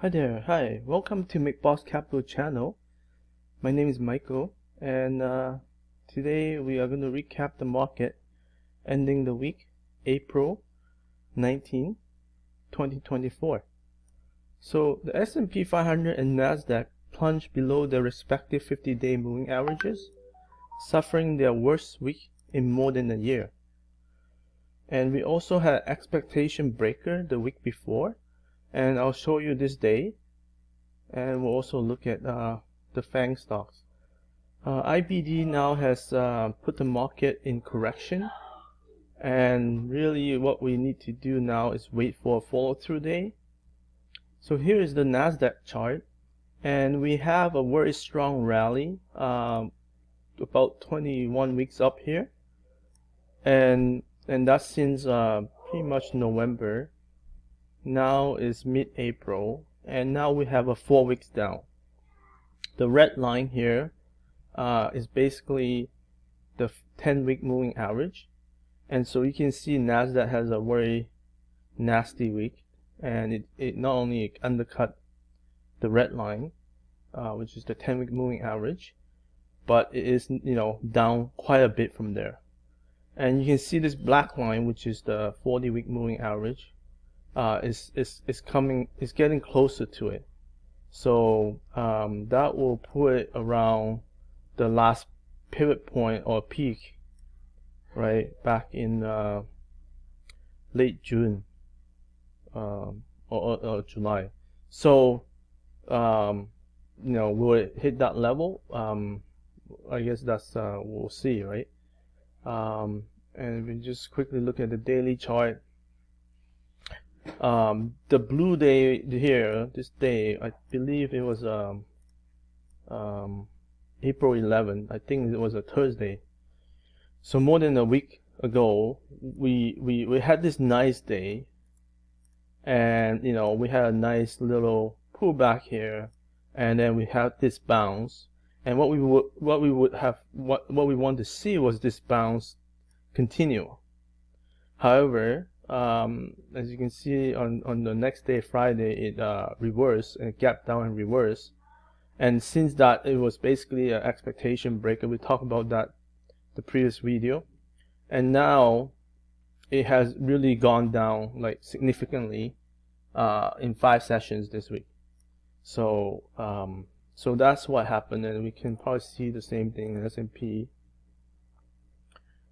Hi there, hi, welcome to McBoss Capital channel. My name is Michael, and today we are going to recap the market ending the week April 19, 2024. So the S&P 500 and Nasdaq plunged below their respective 50-day moving averages, suffering their worst week in more than a year. And we also had an expectation breaker the week before, and I'll show you this day, and we'll also look at the FANG stocks. IBD now has put the market in correction, and really what we need to do now is wait for a follow-through day. So here is the Nasdaq chart, and we have a very strong rally, about 21 weeks up here, and that's since pretty much November. Now is mid-April, and now we have a 4 weeks down. The red line here is basically the 10-week moving average, and so you can see Nasdaq has a very nasty week, and it not only undercut the red line, which is the 10-week moving average, but it is down quite a bit from there. And you can see this black line, which is the 40-week moving average, is getting closer to it. So that will put it around the last pivot point or peak, right, back in late June or July. So will it hit that level? I guess that's we'll see, right? And we just quickly look at the daily chart. The blue day here, this day, I believe it was April 11. I think it was a Thursday. So more than a week ago, we had this nice day, and we had a nice little pullback here, and then we had this bounce. And what we want to see was this bounce continue. However, as you can see on the next day, Friday, it reversed and gapped down and reversed. And since that, it was basically an expectation breaker. We talked about that the previous video, and now it has really gone down like significantly in 5 sessions this week. So so that's what happened, and we can probably see the same thing in S&P.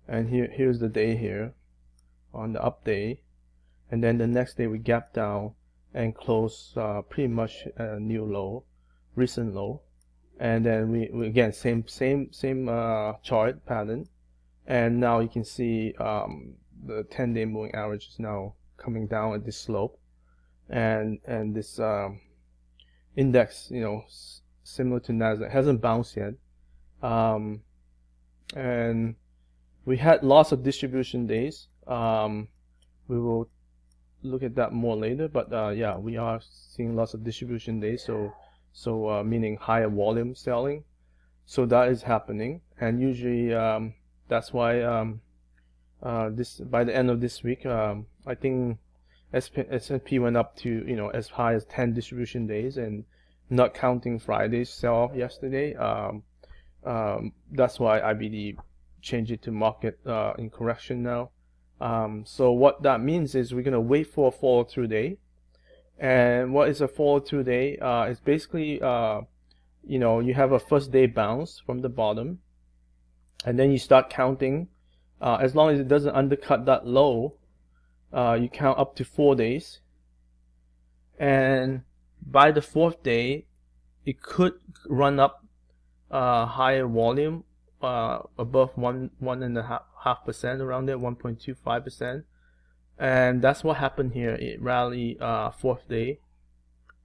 And here's the day here on the up day, and then the next day we gap down and close pretty much a new low, recent low, and then we again same chart pattern, and now you can see the 10-day moving average is now coming down at this slope, and this index, similar to Nasdaq, hasn't bounced yet, and we had lots of distribution days. We will look at that more later, but yeah, we are seeing lots of distribution days, so meaning higher volume selling. So that is happening, and usually that's why this by the end of this week, I think S&P went up to as high as 10 distribution days, and not counting Friday's sell-off yesterday. That's why IBD changed it to market in correction now. So what that means is we're gonna wait for a follow-through day. And what is a follow-through day? It's basically you have a first day bounce from the bottom, and then you start counting. As long as it doesn't undercut that low, you count up to 4 days, and by the 4th day it could run up higher volume, above 1.5%, around there, 1.25%, and that's what happened here. It rallied 4th day,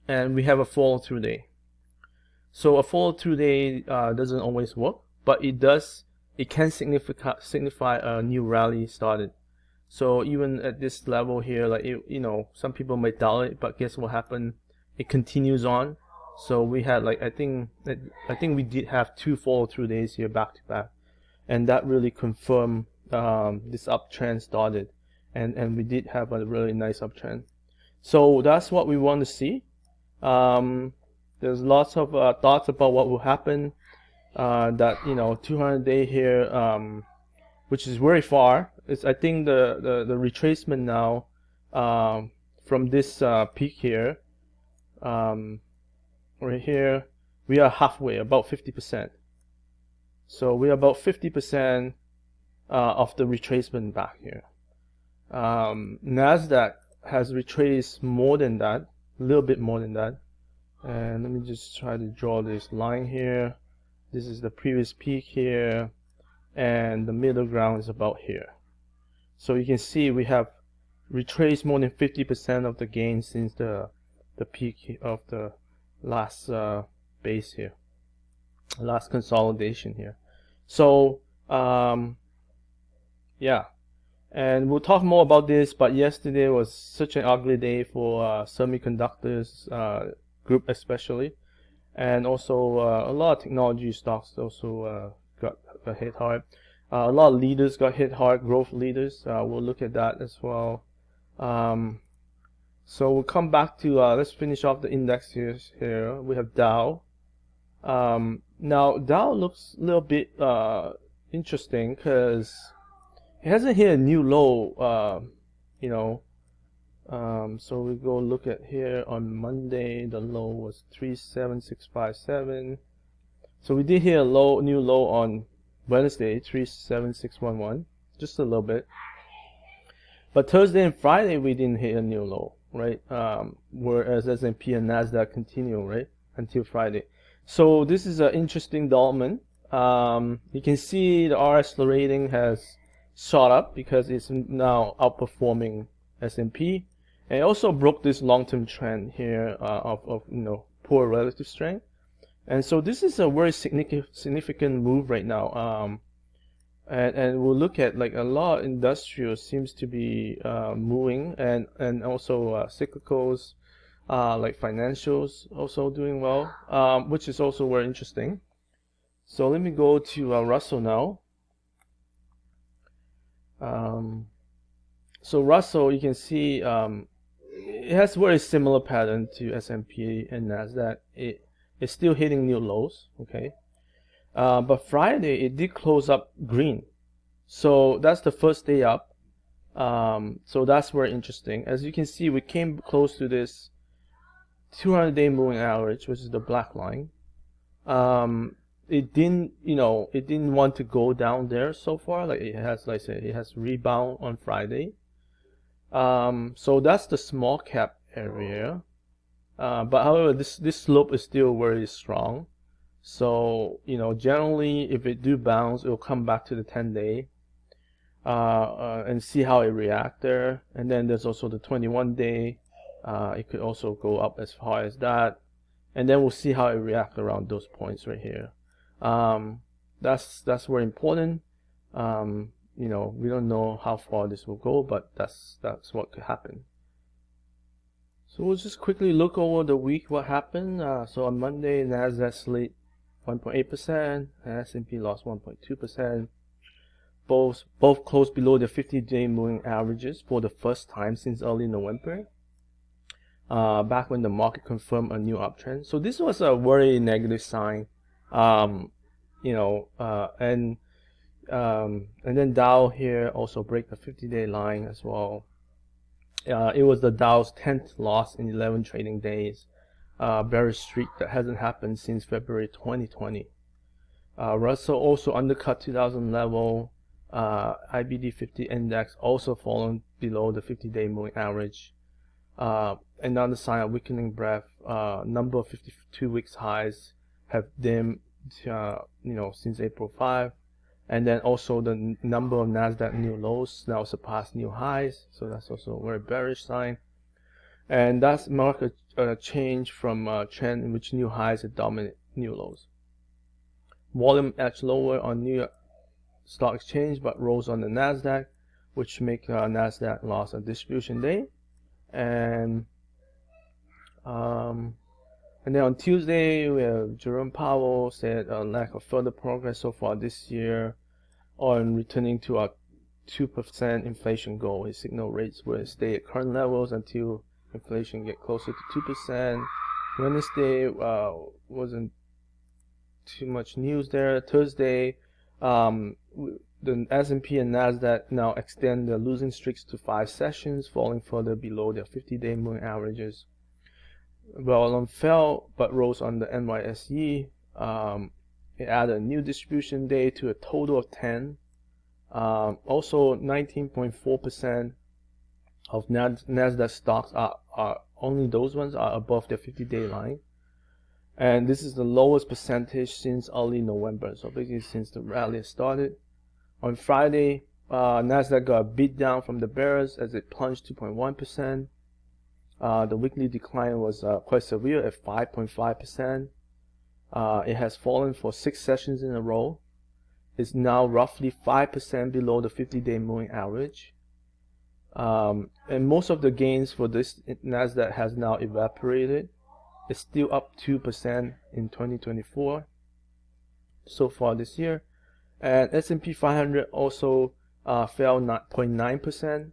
and we have a follow-through day. So a follow-through day doesn't always work, but it can signify a new rally started. So even at this level here, like some people might doubt it, but guess what happened? It continues on. So we had I think we did have 2 follow-through days here back to back, and that really confirmed this uptrend started, and we did have a really nice uptrend. So that's what we want to see. There's lots of thoughts about what will happen. That 200-day here, which is very far. I think the retracement now from this peak here, right here, we are halfway, about 50%. So we are about 50% of the retracement back here. Nasdaq has retraced more than that, a little bit more than that. And let me just try to draw this line here. This is the previous peak here, and the middle ground is about here. So you can see we have retraced more than 50% of the gain since the peak of the last base here, last consolidation here. So yeah, and we'll talk more about this, but yesterday was such an ugly day for semiconductors group especially, and also a lot of technology stocks also got hit hard. A lot of leaders got hit hard, growth leaders. We'll look at that as well. So we'll come back to let's finish off the indexes here. We have Dow. Now Dow looks a little bit interesting because it hasn't hit a new low, so we go look at here on Monday. The low was 37657. So we did hit a new low on Wednesday, 37611, just a little bit. But Thursday and Friday we didn't hit a new low, right? Whereas S&P and Nasdaq continue, right, until Friday. So this is an interesting development. You can see the RS rating has shot up because it's now outperforming S&P, and it also broke this long-term trend here of poor relative strength. And so this is a very significant move right now. And we'll look at like a lot of industrial seems to be moving, and also cyclicals like financials also doing well, which is also very interesting. So let me go to Russell now. So Russell, you can see it has very similar pattern to S&P and Nasdaq. It's still hitting new lows, okay? But Friday it did close up green, so that's the first day up. So that's very interesting. As you can see, we came close to this 200-day moving average, which is the black line. It didn't want to go down there so far. Like it has, like I said, it has rebound on Friday. So that's the small cap area. But however, this slope is still very strong. So generally, if it do bounce, it will come back to the 10-day and see how it react there. And then there's also the 21-day. It could also go up as far as that, and then we'll see how it react around those points right here. That's very important. We don't know how far this will go, but that's what could happen. So we'll just quickly look over the week what happened. So on Monday, Nasdaq slid 1.8%, and S&P lost 1.2%. Both closed below the 50-day moving averages for the first time since early November. Back when the market confirmed a new uptrend. So this was a very negative sign. And then Dow here also break the 50-day line as well. It was the Dow's 10th loss in 11 trading days. Bearish streak that hasn't happened since February 2020. Russell also undercut 2000 level. IBD 50 index also fallen below the 50-day moving average. Another sign of weakening breadth. Number of 52 weeks highs have dimmed since April 5, and then also the number of Nasdaq new lows now surpassed new highs, so that's also a very bearish sign, and that's marked a change from a trend in which new highs dominate new lows. Volume edged lower on New York Stock Exchange but rose on the Nasdaq, which make Nasdaq lost a distribution day. And then on Tuesday, we have Jerome Powell said a lack of further progress so far this year on returning to our 2% inflation goal. His signal rates will stay at current levels until inflation get closer to 2%. Wednesday wasn't too much news there. Thursday, the S&P and Nasdaq now extend their losing streaks to 5 sessions, falling further below their 50-day moving averages. Well, fell but rose on the NYSE. It added a new distribution day to a total of 10. Also, 19.4% of Nasdaq stocks are only those ones are above their 50-day line, and this is the lowest percentage since early November. So basically, since the rally started. On Friday, Nasdaq got beat down from the bears as it plunged 2.1%. The weekly decline was quite severe at 5.5%. It has fallen for 6 sessions in a row. It's now roughly 5% below the 50-day moving average. And most of the gains for this Nasdaq has now evaporated. It's still up 2% in 2024 so far this year. And S&P 500 also fell 0.9%.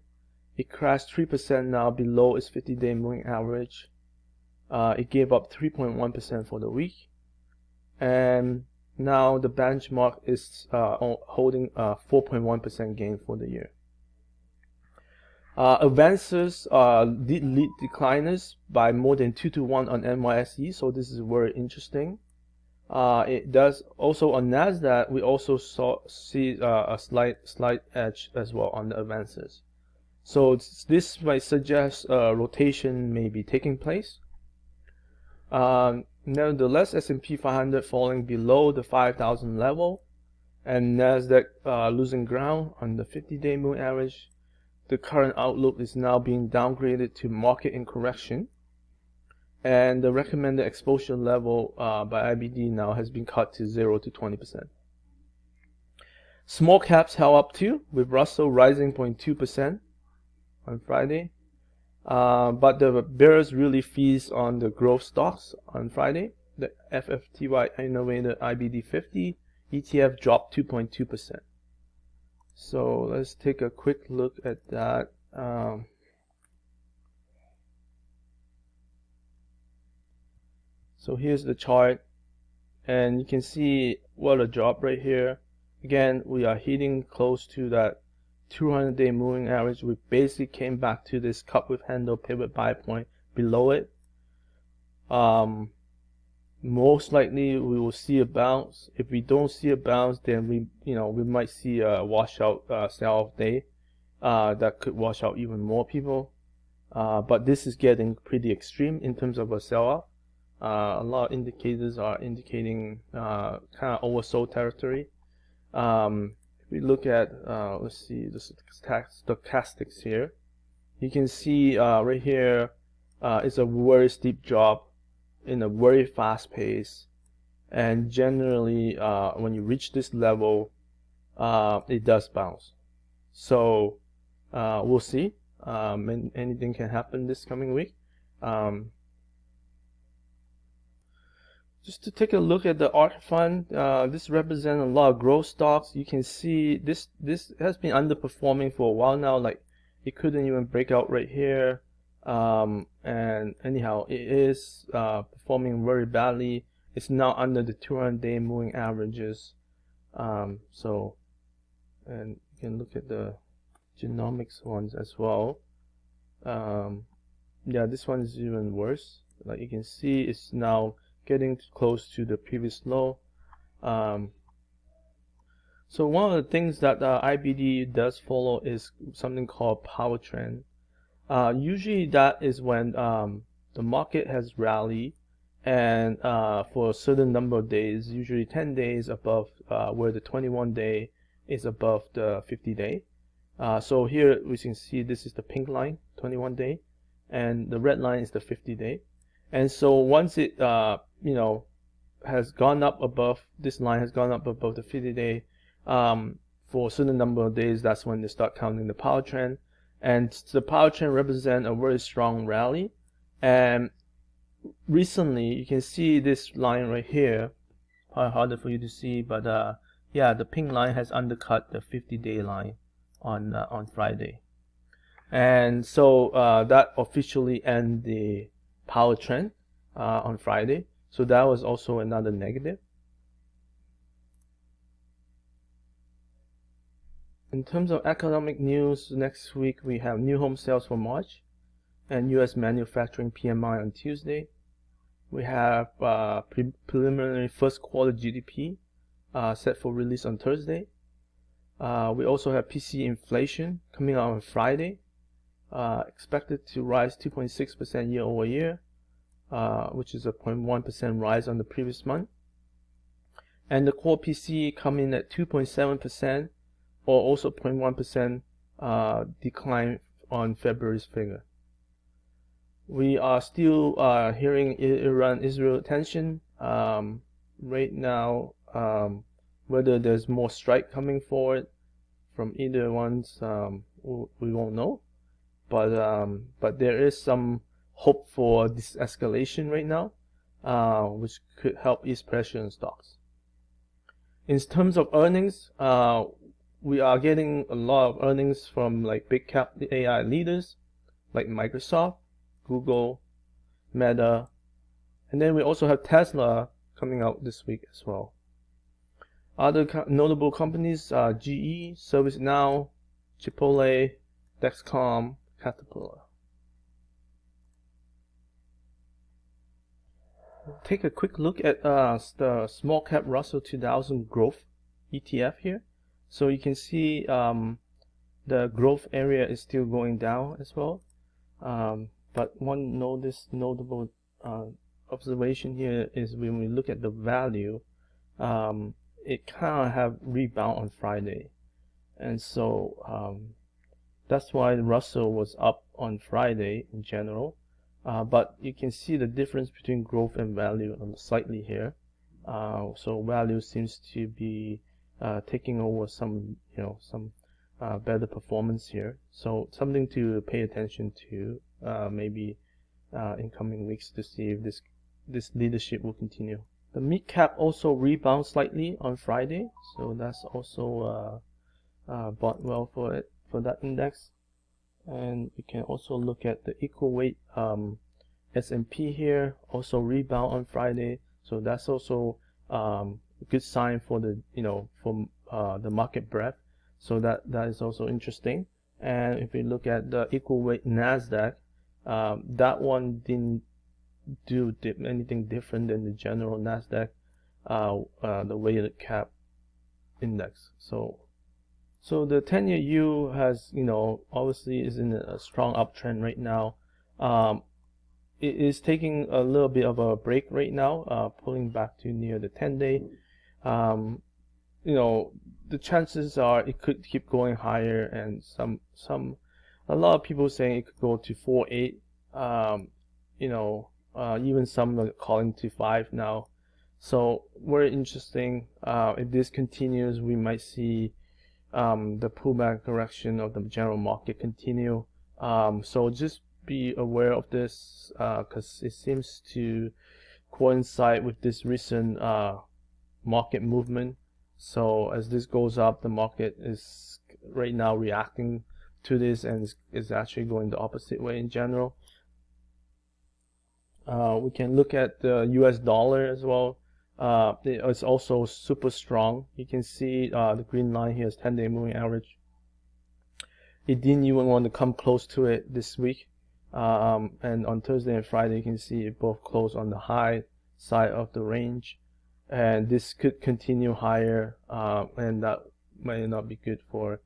It crashed 3% now below its 50-day moving average. It gave up 3.1% for the week. And now the benchmark is holding a 4.1% gain for the year. Advances did lead decliners by more than 2-to-1 on NYSE, so this is very interesting. It does also on Nasdaq. We also see a slight edge as well on the advances. So this might suggest a rotation may be taking place. Nevertheless, S&P 500 falling below the 5,000 level, and Nasdaq losing ground on the 50-day moving average. The current outlook is now being downgraded to market in correction, and the recommended exposure level by IBD now has been cut to 0 to 20%. Small caps held up too, with Russell rising 0.2% on Friday. But the bears really feast on the growth stocks on Friday. The FFTY Innovator IBD 50 ETF dropped 2.2%. So let's take a quick look at that. So here's the chart, and you can see what a drop right here. Again, we are hitting close to that 200-day moving average. We basically came back to this cup with handle pivot buy point below it. Most likely we will see a bounce. If we don't see a bounce, then we might see a washout sell-off day that could wash out even more people. But this is getting pretty extreme in terms of a sell-off. A lot of indicators are indicating kind of oversold territory. If we look at let's see the stochastics here, you can see right here it's a very steep drop in a very fast pace, and generally when you reach this level it does bounce. So we'll see. Anything can happen this coming week. Just to take a look at the ARK fund, this represents a lot of growth stocks. You can see this has been underperforming for a while now. Like, it couldn't even break out right here. And anyhow, it is performing very badly. It's now under the 200-day moving averages. So, and you can look at the genomics ones as well. Yeah, this one is even worse. Like you can see, it's now getting close to the previous low. So one of the things that IBD does follow is something called power trend. Usually that is when the market has rallied, and for a certain number of days, usually 10 days above where the 21-day is above the 50-day. So here we can see this is the pink line, 21-day, and the red line is the 50-day. And so once it has gone up above, this line has gone up above the 50-day for a certain number of days, that's when they start counting the power trend. And the power trend represents a very strong rally. And recently, you can see this line right here. Probably harder for you to see, but yeah, the pink line has undercut the 50-day line on Friday. And so that officially ends the power trend. on Friday, so that was also another negative. In terms of economic news, next week we have new home sales for March and US manufacturing PMI on Tuesday. We have preliminary first quarter GDP set for release on Thursday. We also have PCE inflation coming out on Friday, expected to rise 2.6% year over year, which is a 0.1% rise on the previous month. And the core PCE coming at 2.7%, or also 0.1% decline on February's figure. We are still hearing Iran-Israel tension right now. Whether there's more strike coming forward from either ones, we won't know. But there is some hope for this escalation right now, which could help ease pressure on stocks. In terms of earnings, we are getting a lot of earnings from like big cap AI leaders like Microsoft, Google, Meta, and then we also have Tesla coming out this week as well. Other notable companies, GE, ServiceNow, Chipotle, Dexcom, Caterpillar. Take a quick look at the small cap Russell 2000 growth ETF here. So you can see the growth area is still going down as well. But one notable observation here is when we look at the value, it kind of have rebound on Friday, and so that's why Russell was up on Friday in general. But you can see the difference between growth and value slightly here. So value seems to be taking over some better performance here. So something to pay attention to maybe in coming weeks to see if this leadership will continue. The mid cap also rebound slightly on Friday, so that's also bought well for that index. And we can also look at the equal weight S&P here, also rebound on Friday, so that's also a good sign for the the market breadth. So that is also interesting. And if we look at the equal weight Nasdaq, that one didn't do anything different than the general Nasdaq, the weighted cap index. So the 10-year U has, obviously is in a strong uptrend right now. It is taking a little bit of a break right now, pulling back to near the 10-day. The chances are it could keep going higher, and a lot of people saying it could go to 4.8. Even some are calling to 5 now. So very interesting. If this continues, we might see the pullback correction of the general market continue. So just be aware of this, because it seems to coincide with this recent market movement. So as this goes up, the market is right now reacting to this and is actually going the opposite way in general. We can look at the US dollar as well. It's also super strong. You can see the green line here is 10-day moving average. It didn't even want to come close to it this week. And on Thursday and Friday, you can see it both close on the high side of the range. And this could continue higher, and that might not be good for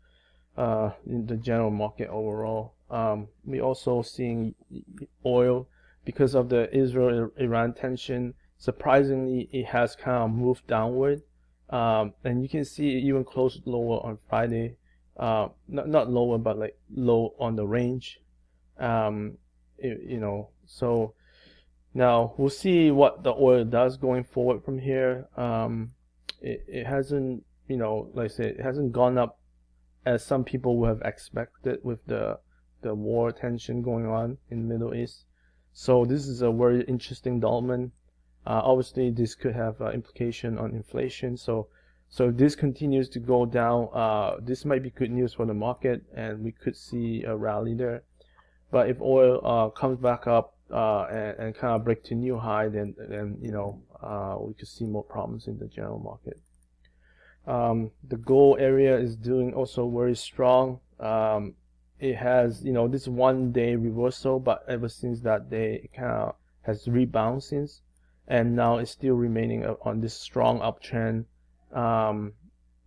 the general market overall. We also seeing oil, because of the Israel-Iran tension, surprisingly, it has kind of moved downward. And you can see it even closed lower on Friday. Not lower, but like low on the range. So now we'll see what the oil does going forward from here. It hasn't, like I said, it hasn't gone up as some people would have expected with the war tension going on in the Middle East. So this is a very interesting development. Obviously, this could have implication on inflation. So if this continues to go down, this might be good news for the market, and we could see a rally there. But if oil comes back up, and kind of break to new high, then you know, we could see more problems in the general market. The gold area is doing also very strong. It has, you know, this 1 day reversal, but ever since that day it kind of has rebounded since, and now it's still remaining on this strong uptrend.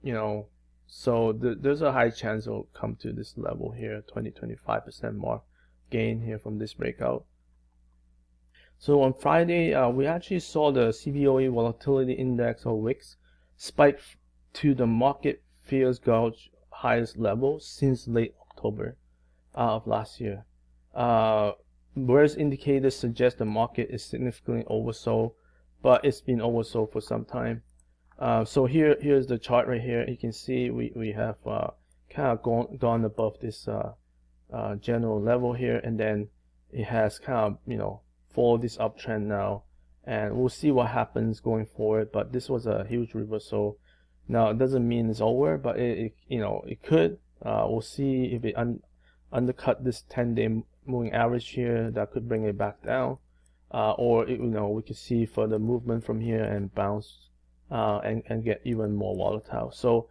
You know, so there's a high chance it'll come to this level here, 20-25% mark gain here from this breakout. So on Friday, we actually saw the CBOE volatility index, or VIX, spike to the market fears gauge highest level since late October of last year. Whereas indicators suggest the market is significantly oversold, but it's been oversold for some time. So here's the chart right here. You can see we have kind of gone above this general level here, and then it has kind of, you know, followed this uptrend now, and we'll see what happens going forward. But this was a huge reversal. Now it doesn't mean it's over, but it you know, it could. We'll see if it undercut this 10-day moving average here. That could bring it back down, or you know, we could see further movement from here and bounce and get even more volatile. So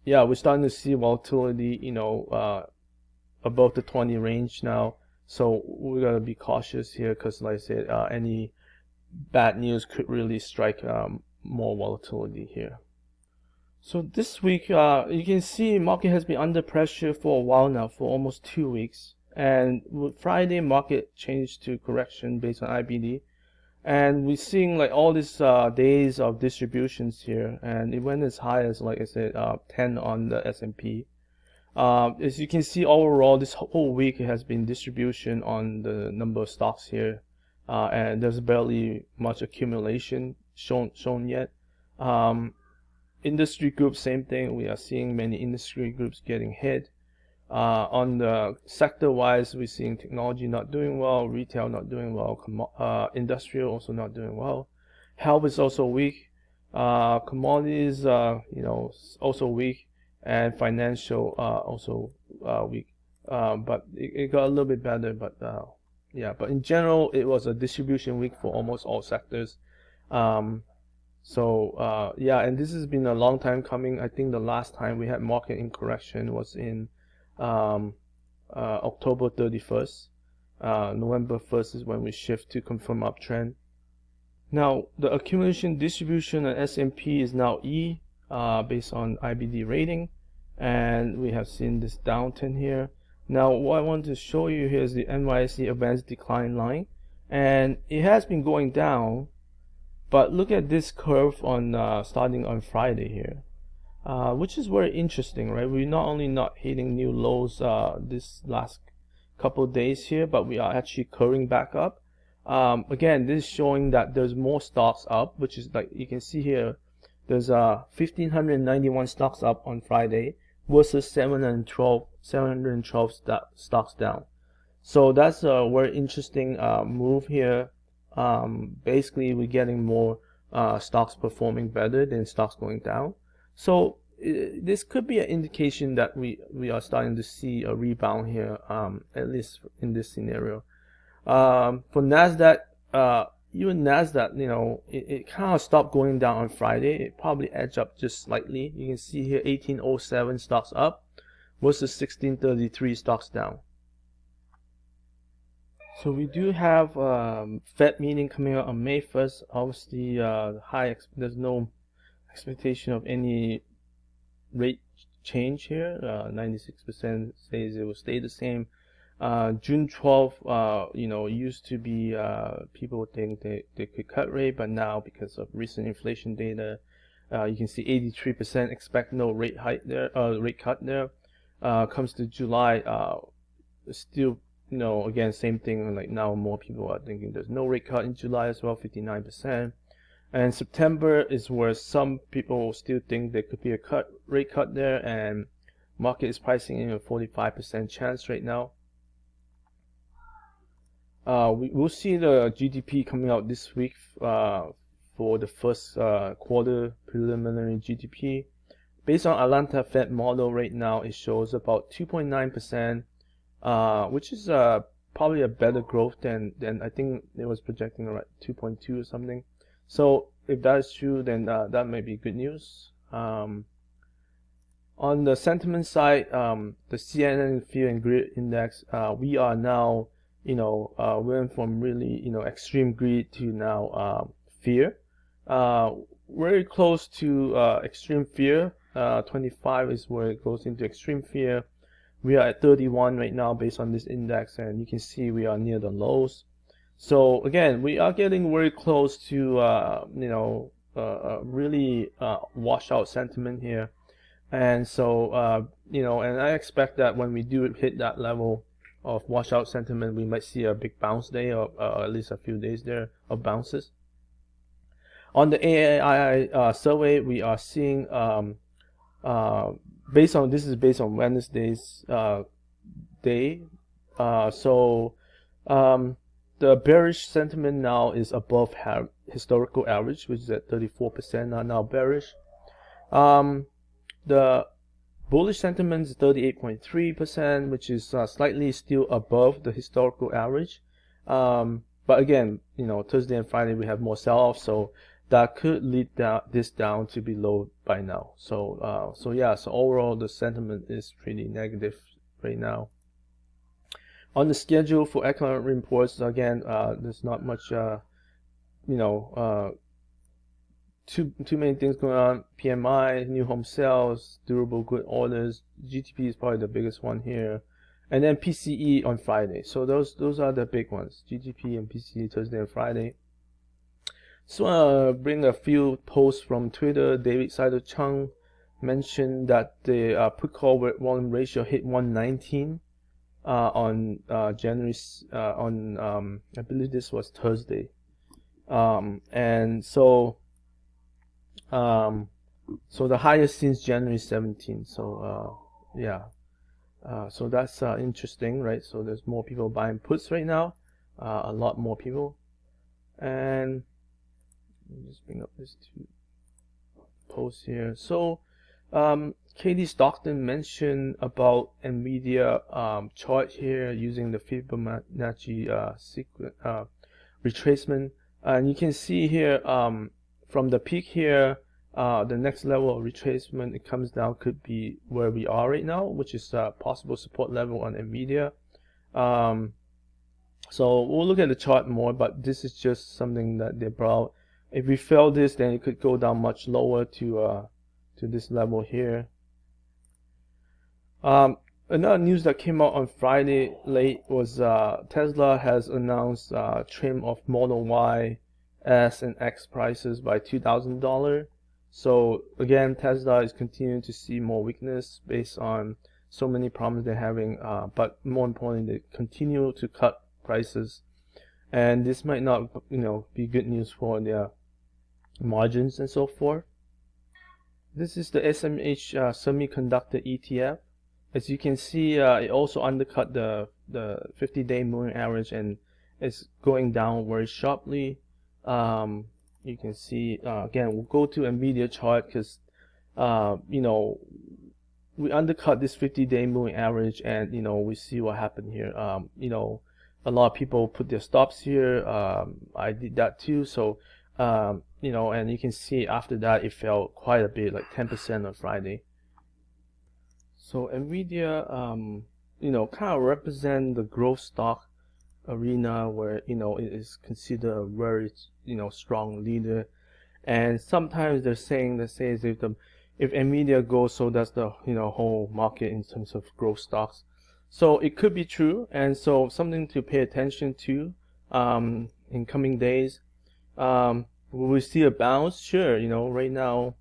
yeah, we're starting to see volatility, you know, above the 20 range now. So we gotta be cautious here, because like I said, any bad news could really strike more volatility here. So this week, you can see market has been under pressure for a while now, for almost 2 weeks. And with Friday, market changed to correction based on IBD. And we're seeing like all these days of distributions here, and it went as high as, like I said, 10 on the S&P. As you can see, overall this whole week it has been distribution on the number of stocks here, and there's barely much accumulation shown yet. Industry groups, same thing. We are seeing many industry groups getting hit. On the sector wise, we're seeing technology not doing well, retail not doing well, industrial also not doing well. Health is also weak. Commodities, you know, also weak, and financial also weak. But it got a little bit better. But yeah, but in general, it was a distribution week for almost all sectors. So yeah, and this has been a long time coming. I think the last time we had market in correction was in October 31st. November 1st is when we shift to confirm uptrend. Now the accumulation distribution at S&P is now E, based on IBD rating, and we have seen this downturn here. Now what I want to show you here is the NYSE advanced decline line, and it has been going down, but look at this curve on starting on Friday here. Which is very interesting, right? We're not only not hitting new lows this last couple of days here, but we are actually curving back up. Again, this is showing that there's more stocks up, which is like you can see here. There's 1,591 stocks up on Friday versus 712 stocks down. So that's a very interesting move here. Basically, we're getting more stocks performing better than stocks going down. So this could be an indication that we are starting to see a rebound here, at least in this scenario. For Nasdaq, even Nasdaq, you know, it kind of stopped going down on Friday. It probably edged up just slightly. You can see here 1807 stocks up versus 1633 stocks down. So we do have Fed meeting coming out on May 1st. Obviously, there's no expectation of any rate change here. 96% says it will stay the same. June 12th, you know, used to be people think they could cut rate, but now because of recent inflation data, you can see 83% expect no rate hike there, rate cut there. Comes to July, still, you know, again, same thing. Like now, more people are thinking there's no rate cut in July as well, 59%. And September is where some people still think there could be a rate cut there, and market is pricing in a 45% chance right now. We'll see the GDP coming out this week for the first quarter preliminary GDP. Based on Atlanta Fed model right now, it shows about 2.9%, which is probably a better growth than I think it was projecting around 2.2 or something. So if that is true, then that may be good news. On the sentiment side, the CNN Fear and Greed Index, we are now, went from really, extreme greed to now fear. Very close to extreme fear. 25 is where it goes into extreme fear. We are at 31 right now based on this index, and you can see we are near the lows. So again, we are getting very close to really wash out sentiment here. And so and I expect that when we do hit that level of washout sentiment, we might see a big bounce day, or at least a few days there of bounces. On the AAII survey, we are seeing this is based on Wednesday's day. The bearish sentiment now is above historical average, which is at 34%, now bearish. The bullish sentiment is 38.3%, which is slightly still above the historical average. But again, Thursday and Friday we have more sell-off, so that could lead this down to below by now. So overall the sentiment is pretty negative right now. On the schedule for economic reports, again, there's not much too many things going on. PMI, new home sales, durable good orders, GDP is probably the biggest one here, and then PCE on Friday. So those are the big ones, GDP and PCE Thursday and Friday. So I want to bring a few posts from Twitter. David Saito Chung mentioned that the put call volume ratio hit 119 on January I believe this was Thursday, and so the highest since January 17. So so that's interesting, right? So there's more people buying puts right now, a lot more people. And let me just bring up this two posts here. So Katie Stockton mentioned about NVIDIA chart here using the Fibonacci retracement, and you can see here from the peak here, the next level of retracement, it comes down, could be where we are right now, which is a possible support level on NVIDIA. So we'll look at the chart more, but this is just something that they brought. If we fail this, then it could go down much lower to this level here. Another news that came out on Friday late was Tesla has announced trim of Model Y, S, and X prices by $2,000. So again, Tesla is continuing to see more weakness based on so many problems they're having, but more importantly, they continue to cut prices, and this might not be good news for their margins and so forth. This is the SMH semiconductor ETF. As you can see, it also undercut the 50-day moving average, and it's going down very sharply. You can see again, we'll go to NVIDIA chart because we undercut this 50-day moving average, and we see what happened here. A lot of people put their stops here. I did that too. So and you can see after that it fell quite a bit, like 10% on Friday. So NVIDIA kind of represent the growth stock arena where it is considered a very strong leader, and sometimes they say if NVIDIA goes, so does the whole market in terms of growth stocks. So it could be true, and so something to pay attention to in coming days. Will we see a bounce? Sure. Right now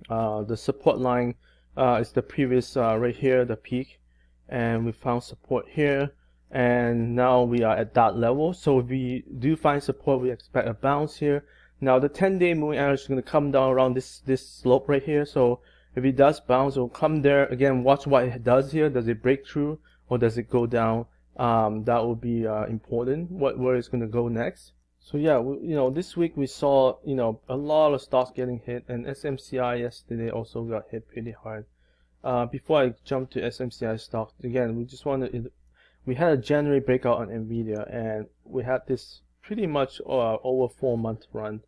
the support line is the previous right here, the peak, and we found support here, and now we are at that level. So if we do find support, we expect a bounce here. Now the 10-day moving average is going to come down around this slope right here. So if it does bounce, it will come there again. Watch what it does here. Does it break through or does it go down? That will be important, where it's going to go next. So yeah, this week we saw a lot of stocks getting hit, and SMCI yesterday also got hit pretty hard. Before I jump to SMCI stocks, again, we we had a January breakout on Nvidia, and we had this pretty much over 4-month run,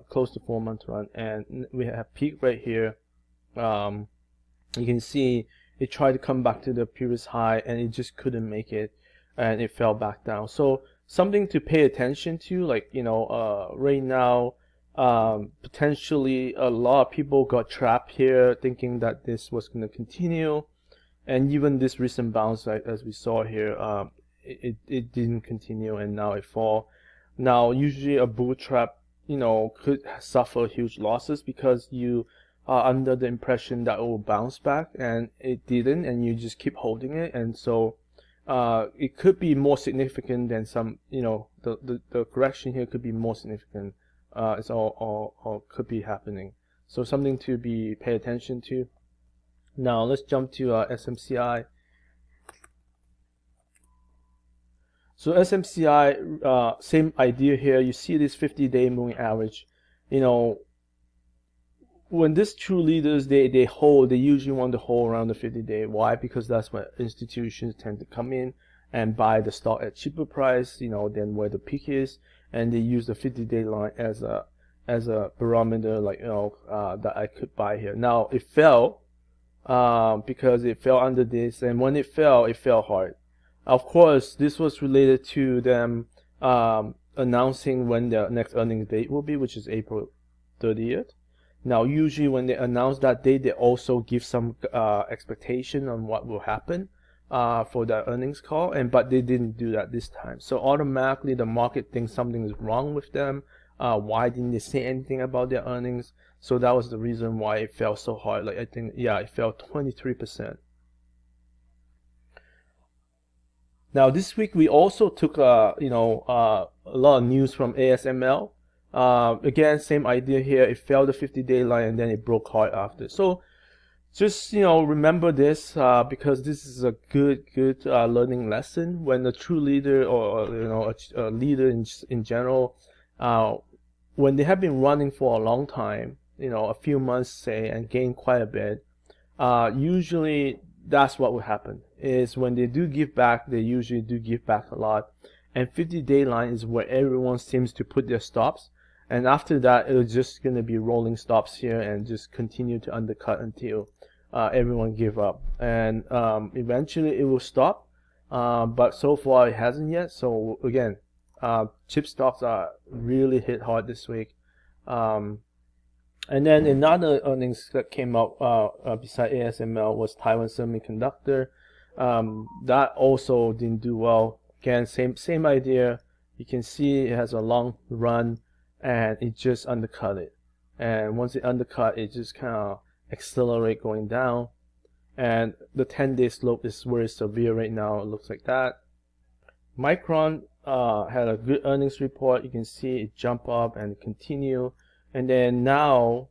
close to 4-month run, and we have peak right here. You can see it tried to come back to the previous high, and it just couldn't make it, and it fell back down. So something to pay attention to, like, you know, right now, potentially a lot of people got trapped here thinking that this was going to continue, and even this recent bounce, as we saw here, it didn't continue, and now it fall. Now usually a bull trap, you know, could suffer huge losses because you are under the impression that it will bounce back, and it didn't, and you just keep holding it. And so it could be more significant than some, you know, the correction here could be more significant. It's all could be happening. So something to pay attention to. Now let's jump to SMCI. So SMCI, same idea here. You see this 50-day moving average. You know, when these true leaders, they hold, they usually want to hold around the 50-day. Why? Because that's when institutions tend to come in and buy the stock at cheaper price, you know, than where the peak is, and they use the 50-day line as a barometer, like, you know, that I could buy here. Now it fell because it fell under this, and when it fell hard. Of course, this was related to them announcing when their next earnings date will be, which is April 30th. Now, usually when they announce that date, they also give some expectation on what will happen for their earnings call, but they didn't do that this time. So automatically, the market thinks something is wrong with them. Why didn't they say anything about their earnings? So that was the reason why it fell so hard. Like, I think, yeah, it fell 23%. Now this week we also took a lot of news from ASML. Again, same idea here. It fell the 50-day line and then it broke hard after. So just, you know, remember this because this is a good learning lesson. When a true leader, or you know, a leader in general, when they have been running for a long time, you know, a few months say, and gain quite a bit, usually that's what will happen. Is when they do give back, they usually do give back a lot, and 50-day line is where everyone seems to put their stops, and after that it's just going to be rolling stops here and just continue to undercut until everyone give up, and eventually it will stop, but so far it hasn't yet. So again, chip stocks are really hit hard this week. And then another earnings that came out beside ASML was Taiwan Semiconductor. That also didn't do well. Again, same idea. You can see it has a long run, and it just undercut it. And once it undercut, it just kind of accelerate going down. And the 10-day slope is very severe right now. It looks like that. Micron had a good earnings report. You can see it jump up and continue. And then now,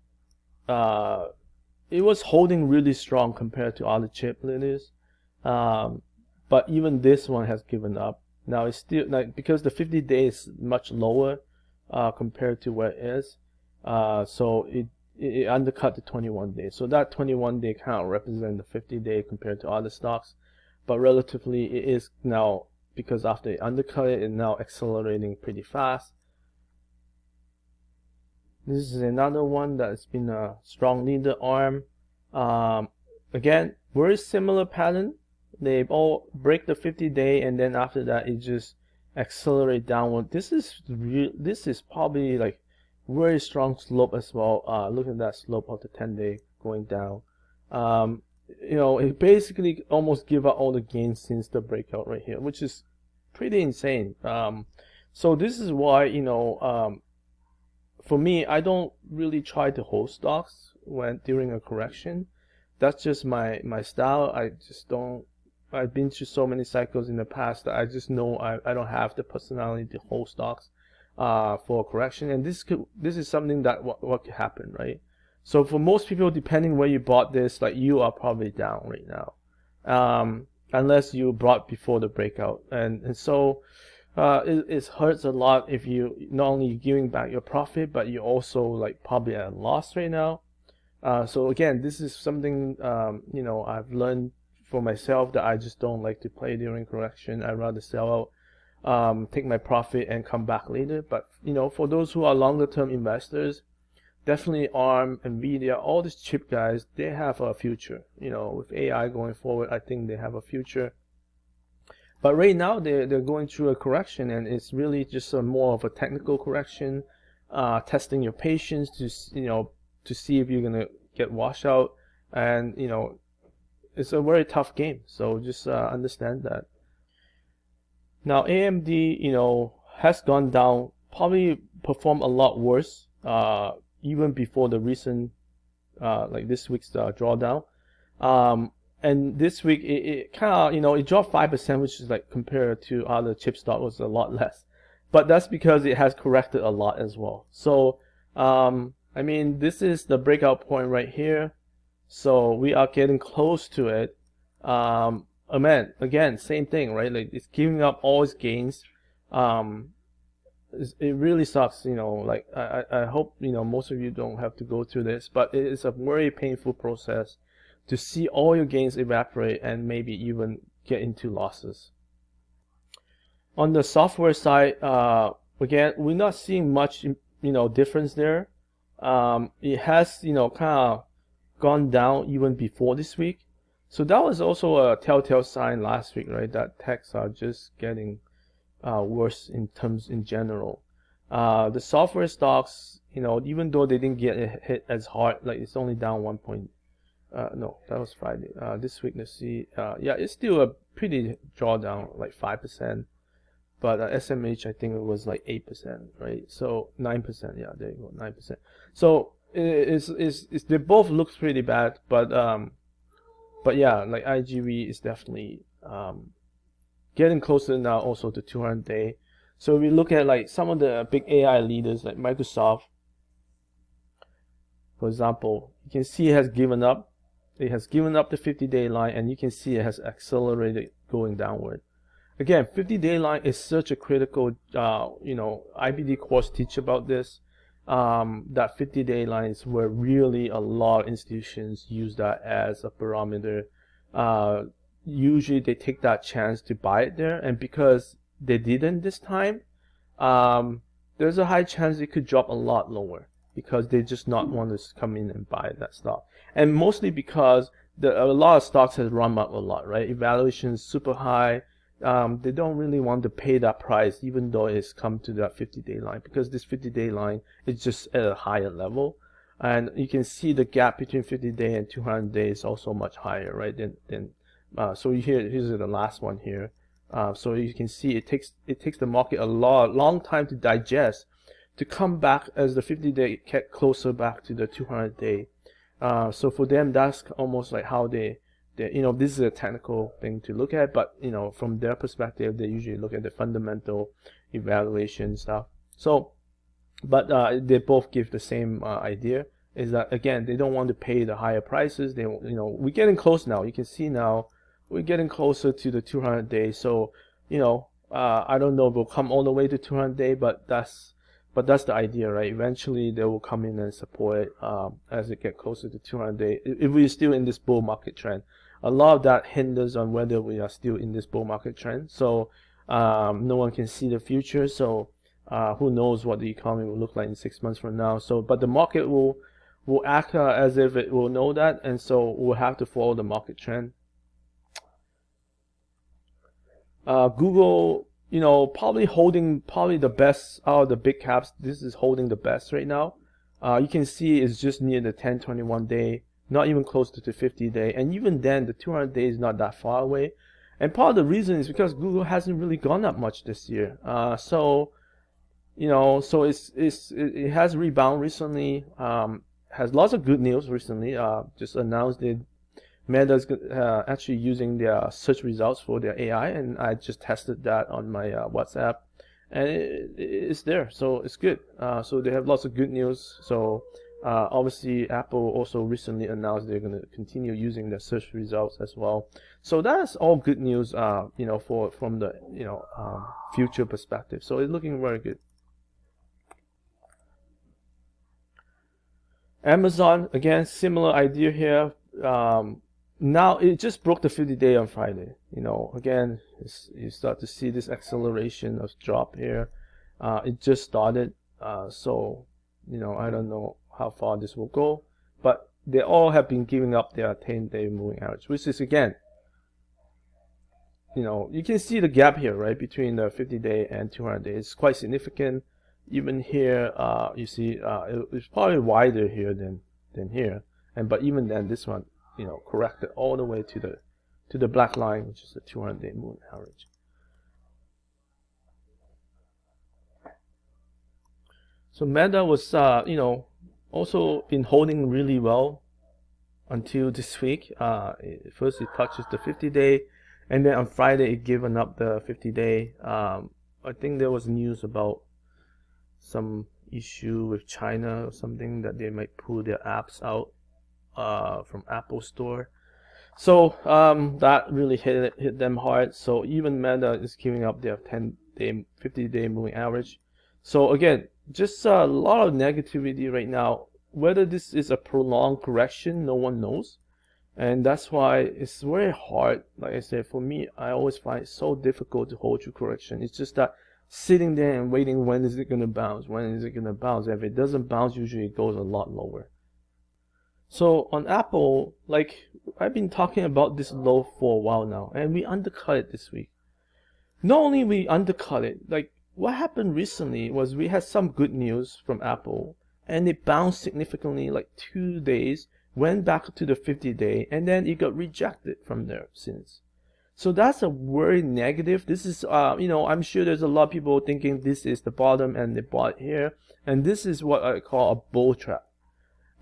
it was holding really strong compared to other chip leaders, but even this one has given up. Now it's still, like, because the 50-day is much lower compared to where it is, so it undercut the 21-day. So that 21-day kind of represents the 50-day compared to other stocks, but relatively it is now, because after it undercut it, it's now accelerating pretty fast. This is another one that's been a strong leader arm. Again, very similar pattern. They all break the 50-day, and then after that it just accelerate downward. This is probably like very strong slope as well. Look at that slope of the 10-day going down. You know, it basically almost give up all the gains since the breakout right here, which is pretty insane. So this is why, you know, for me, I don't really try to hold stocks during a correction. That's just my style. I just don't. I've been through so many cycles in the past that I just know I don't have the personality to hold stocks for a correction. And this is something that what could happen, right? So for most people, depending where you bought this, like, you are probably down right now, unless you bought before the breakout, and so. It hurts a lot if you not only giving back your profit, but you also like probably at a loss right now. So again, this is something you know, I've learned for myself that I just don't like to play during correction. I'd rather sell out, take my profit and come back later. But for those who are longer term investors, definitely ARM, Nvidia, all these chip guys, they have a future. With AI going forward, I think they have a future. But right now they're going through a correction, and it's really just more of a technical correction, testing your patience to see if you're gonna get washed out, and it's a very tough game. So just understand that. Now AMD, has gone down, probably performed a lot worse, even before the recent, like this week's drawdown. And this week it kind of, it dropped 5%, which is like compared to other chip stock was a lot less. But that's because it has corrected a lot as well. So, I mean, this is the breakout point right here. So we are getting close to it. Again, same thing, right? Like it's giving up all its gains. It really sucks, like I hope, most of you don't have to go through this, but it is a very painful process to see all your gains evaporate and maybe even get into losses. On the software side, again, we're not seeing much, difference there. It has, kind of gone down even before this week. So that was also a telltale sign last week, right? That techs are just getting worse in general. The software stocks, even though they didn't get hit as hard, like it's only down 1 point. No, that was Friday. This week, let's see. Yeah, it's still a pretty drawdown, like 5%. But SMH, I think it was like 8%, right? So 9%. Yeah, there you go, 9%. So they both look pretty bad, but yeah, like IGV is definitely getting closer now also to 200-day. So if we look at like some of the big AI leaders like Microsoft, for example, you can see it has given up. It has given up the 50-day line, and you can see it has accelerated going downward. Again, 50-day line is such a critical, IBD course teach about this. That 50-day line is where really a lot of institutions use that as a barometer. Usually they take that chance to buy it there, and because they didn't this time, there's a high chance it could drop a lot lower because they just not want to come in and buy that stock. And mostly because a lot of stocks has run up a lot, right? Evaluation is super high. They don't really want to pay that price even though it's come to that 50-day line, because this 50-day line is just at a higher level. And you can see the gap between 50-day and 200-day is also much higher, right? So here's the last one here. So you can see it takes the market a long time to digest, to come back as the 50-day get closer back to the 200-day. So for them, that's almost like how they this is a technical thing to look at, but from their perspective, they usually look at the fundamental evaluation stuff. So, but they both give the same idea, is that again they don't want to pay the higher prices. They we're getting close now. You can see now we're getting closer to the 200-day. So I don't know if we'll come all the way to 200-day, but that's the idea, right? Eventually they will come in and support it as it get closer to 200-day. If we're still in this bull market trend, a lot of that hinders on whether we are still in this bull market trend. So no one can see the future. So who knows what the economy will look like in 6 months from now. So, but the market will act as if it will know that, and so we'll have to follow the market trend. Google, probably holding the best out of the big caps. This is holding the best right now. You can see it's just near the 10-21-day, not even close to the 50-day, and even then the 200-day is not that far away. And part of the reason is because Google hasn't really gone up much this year. So it has rebound recently. Has lots of good news recently. Just announced it. Meta's actually using their search results for their AI, and I just tested that on my WhatsApp, and it's there, so it's good. So they have lots of good news. So obviously Apple also recently announced they're going to continue using their search results as well. So that's all good news, from the future perspective. So it's looking very good. Amazon, again, similar idea here. now it just broke the 50-day on Friday. You know, again, you start to see this acceleration of drop here. It just started, so you know, I don't know how far this will go, but they all have been giving up their 10-day moving average, which is, again, you know, you can see the gap here, right, between the 50-day and 200-day. It's quite significant. Even here, you see, it's probably wider here than here, but even then, this one, you know, corrected all the way to the black line, which is the 200-day moving average. So Meta was, you know, also been holding really well until this week. First it touches the 50-day, and then on Friday it given up the 50-day. I think there was news about some issue with China or something, that they might pull their apps out from Apple Store. So that really hit them hard. So even Meta is giving up their 10-day, 50-day moving average. So again, just a lot of negativity right now. Whether this is a prolonged correction, no one knows. And that's why it's very hard. Like I said, for me, I always find it so difficult to hold true correction. It's just that sitting there and waiting, when is it going to bounce? When is it going to bounce? If it doesn't bounce, usually it goes a lot lower. So on Apple, like I've been talking about this low for a while now, and we undercut it this week. Not only we undercut it, like what happened recently was we had some good news from Apple, and it bounced significantly, like 2 days, went back to the 50-day, and then it got rejected from there since. So that's a very negative. This is, you know, I'm sure there's a lot of people thinking this is the bottom and they bought here, and this is what I call a bull trap.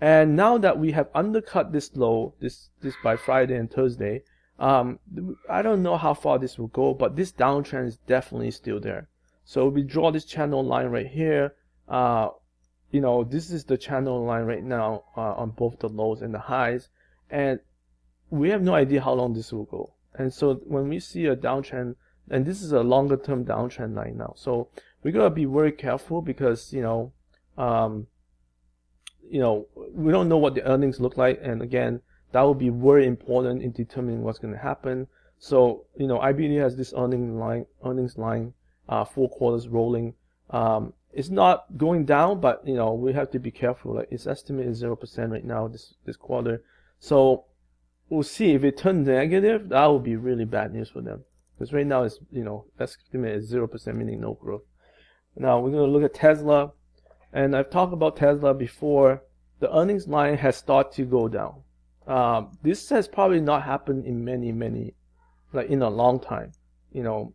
And now that we have undercut this low, this by Friday and Thursday, I don't know how far this will go, but this downtrend is definitely still there. So we draw this channel line right here. You know, this is the channel line right now on both the lows and the highs, and we have no idea how long this will go. And so when we see a downtrend, and this is a longer term downtrend line now, so we gotta be very careful, because you know, we don't know what the earnings look like, and again, that will be very important in determining what's going to happen. So you know, IBD has this earnings line, 4 quarters rolling. It's not going down, but you know, we have to be careful. Like its estimate is 0% right now this quarter. So we'll see if it turns negative. That will be really bad news for them, because right now it's, you know, estimate is 0%, meaning no growth. Now we're going to look at Tesla, and I've talked about Tesla before. The earnings line has started to go down. This has probably not happened in many, like in a long time. You know,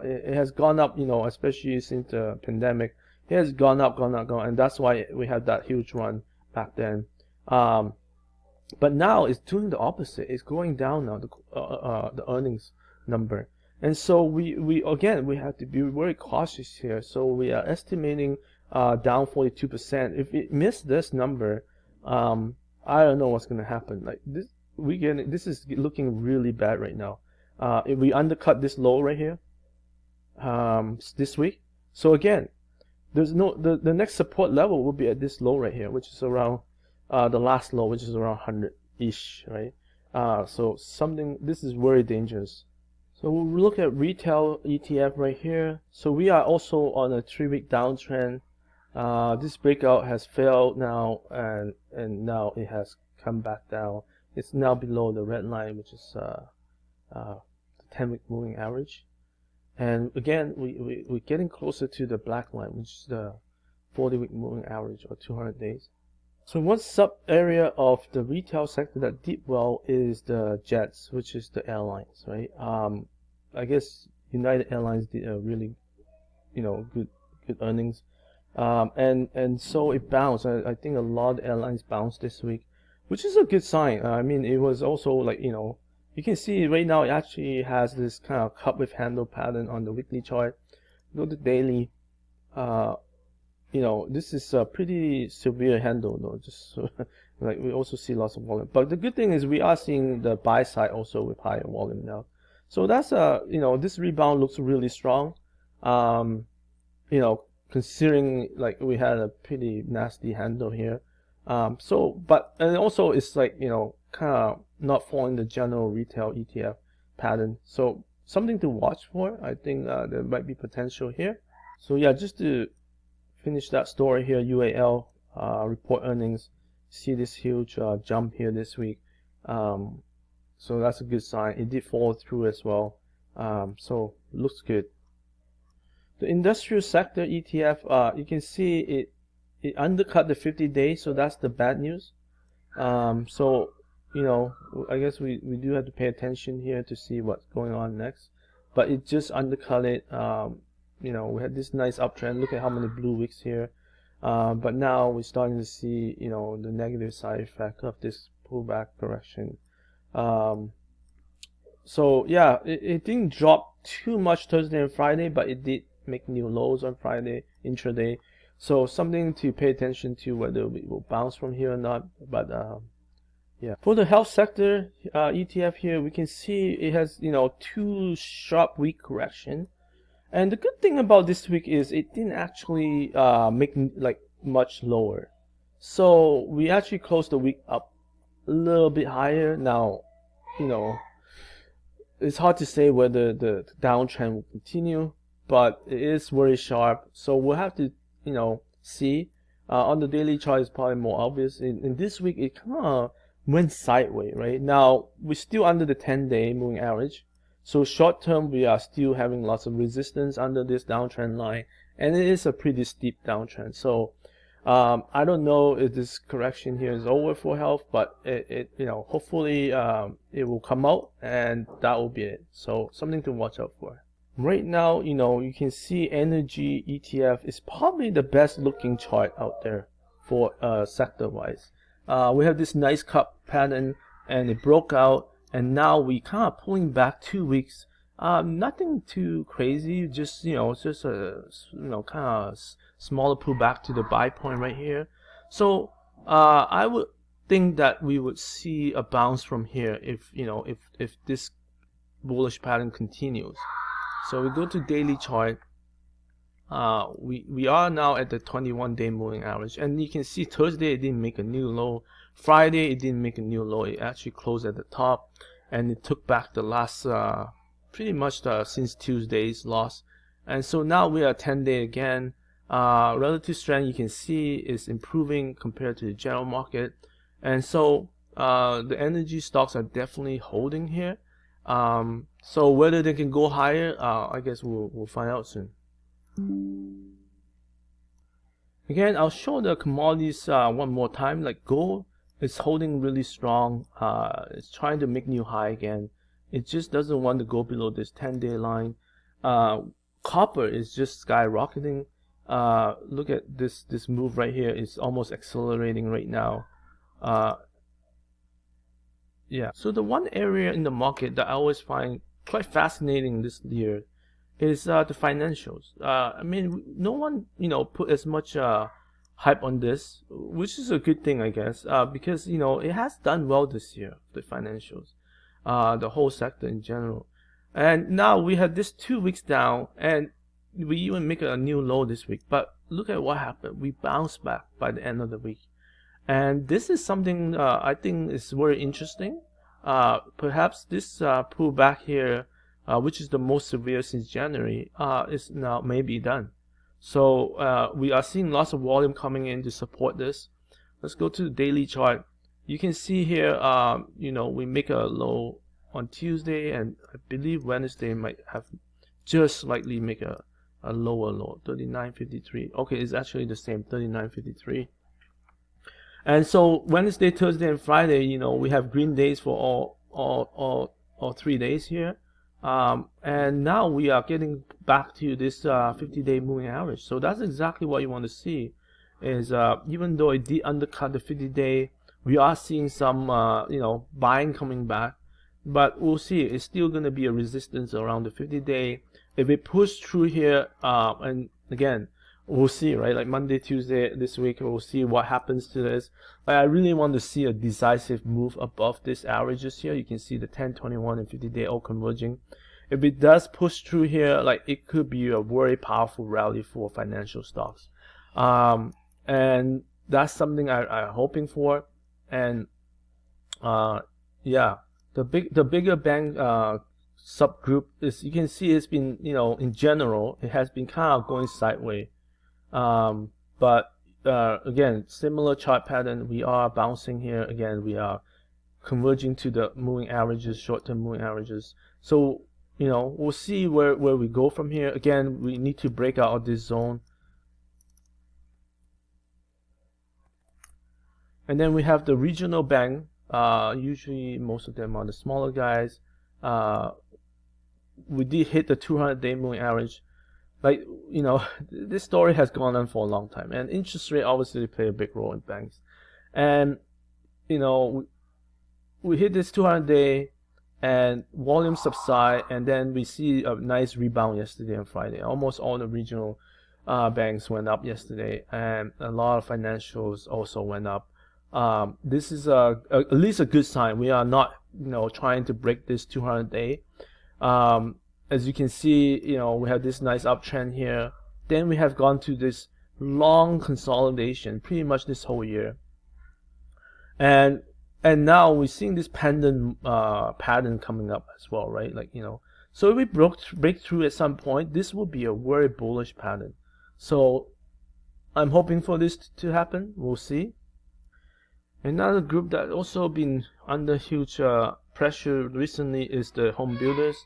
it has gone up, you know, especially since the pandemic. It has gone up, and that's why we had that huge run back then. But now it's doing the opposite. It's going down now, the earnings number. And so we again, we have to be very cautious here. So we are estimating down 42%. If it missed this number, I don't know what's going to happen. Like this, this is looking really bad right now. If we undercut this low right here, this week, so again, there's no the next support level will be at this low right here, which is around the last low, which is around 100-ish, right? So this is very dangerous. So we'll look at retail ETF right here. So we are also on a 3-week downtrend. This breakout has failed now, and now it has come back down. It's now below the red line, which is the 10-week moving average. And again, we're getting closer to the black line, which is the 40-week moving average, or 200 days. So one sub area of the retail sector that did well is the jets, which is the airlines, right? I guess United Airlines did a really, you know, good earnings, and so it bounced. I think a lot of airlines bounced this week, which is a good sign. I mean, it was also like, you know, you can see right now it actually has this kind of cup with handle pattern on the weekly chart. Go to daily. You know, this is a pretty severe handle though, just like we also see lots of volume. But the good thing is we are seeing the buy side also with higher volume now. So that's you know, this rebound looks really strong. You know, considering like we had a pretty nasty handle here. And also it's like, you know, kind of not following the general retail ETF pattern. So something to watch for. I think there might be potential here. So yeah, just to finish that story here, UAL report earnings, see this huge jump here this week. So that's a good sign. It did follow through as well. So looks good. The industrial sector ETF, you can see it undercut the 50-day, so that's the bad news. So you know, I guess we do have to pay attention here to see what's going on next. But it just undercut it. You know, we had this nice uptrend. Look at how many blue wicks here. But now we're starting to see, you know, the negative side effect of this pullback correction. So yeah, it didn't drop too much Thursday and Friday, but it did make new lows on Friday intraday. So something to pay attention to, whether we will bounce from here or not. But yeah, for the health sector ETF here, we can see it has, you know, 2 sharp week correction. And the good thing about this week is it didn't actually make like much lower. So we actually closed the week up a little bit higher. Now, you know, it's hard to say whether the downtrend will continue, but it is very sharp. So we'll have to, you know, see. On the daily chart is probably more obvious. In this week, it kind of went sideways, right? Now, we're still under the 10-day moving average. So short term, we are still having lots of resistance under this downtrend line, and it is a pretty steep downtrend. So I don't know if this correction here is over for health, but it you know, hopefully it will come out, and that will be it. So something to watch out for. Right now, you know, you can see energy ETF is probably the best looking chart out there for sector wise. We have this nice cup pattern, and it broke out. And now we kind of pulling back 2 weeks. Nothing too crazy. Just, you know, just a, you know, kind of smaller pullback to the buy point right here. So I would think that we would see a bounce from here if, you know, if this bullish pattern continues. So we go to daily chart. We are now at the 21-day moving average, and you can see Thursday it didn't make a new low. Friday it didn't make a new low. It actually closed at the top, and it took back the last pretty much since Tuesday's loss. And so now we are 10-day again. Relative strength, you can see, is improving compared to the general market, and so the energy stocks are definitely holding here. So whether they can go higher, I guess we'll find out soon. Again, I'll show the commodities one more time. Like gold is holding really strong. It's trying to make new high again. It just doesn't want to go below this 10-day line. Copper is just skyrocketing. Look at this move right here. It's almost accelerating right now. Yeah. So the one area in the market that I always find quite fascinating this year is the financials. I mean, no one, you know, put as much hype on this, which is a good thing, I guess, because, you know, it has done well this year, the financials, the whole sector in general. And now we had this 2 weeks down, and we even make a new low this week. But look at what happened. We bounced back by the end of the week. And this is something I think is very interesting. Perhaps this pullback here, which is the most severe since January, is now maybe done. So we are seeing lots of volume coming in to support this. Let's go to the daily chart. You can see here, you know, we make a low on Tuesday, and I believe Wednesday might have just slightly make a lower low, 39.53. Okay, it's actually the same, 39.53. And so Wednesday, Thursday, and Friday, you know, we have green days for all 3 days here. And now we are getting back to this 50-day moving average. So that's exactly what you want to see. Is even though it did undercut the 50-day, we are seeing some you know, buying coming back. But we'll see. It's still going to be a resistance around the 50-day. If it pushes through here, and again, we'll see, right? Like Monday, Tuesday this week, we'll see what happens to this. Like, I really want to see a decisive move above this averages here. You can see the 10, 21, and 50-day all converging. If it does push through here, like, it could be a very powerful rally for financial stocks. And that's something I'm hoping for. And yeah, the bigger bank subgroup is, you can see it's been, in general it has been kind of going sideways. But again, similar chart pattern, we are bouncing here again. We are converging to the moving averages, short-term moving averages. So we'll see where we go from here. Again, we need to break out of this zone. And then we have the regional bank. Usually most of them are the smaller guys. We did hit the 200-day moving average. Like, this story has gone on for a long time, and interest rate obviously play a big role in banks. And we hit this 200-day and volume subside, and then we see a nice rebound yesterday and Friday. Almost all the regional banks went up yesterday, and a lot of financials also went up. This is at least a good sign. We are not trying to break this 200-day. As you can see, we have this nice uptrend here. Then we have gone to this long consolidation pretty much this whole year, and now we're seeing this pendant pattern coming up as well, right? Like, so if we break through at some point, this will be a very bullish pattern. So I'm hoping for this to happen. We'll see. Another group that also been under huge pressure recently is the home builders.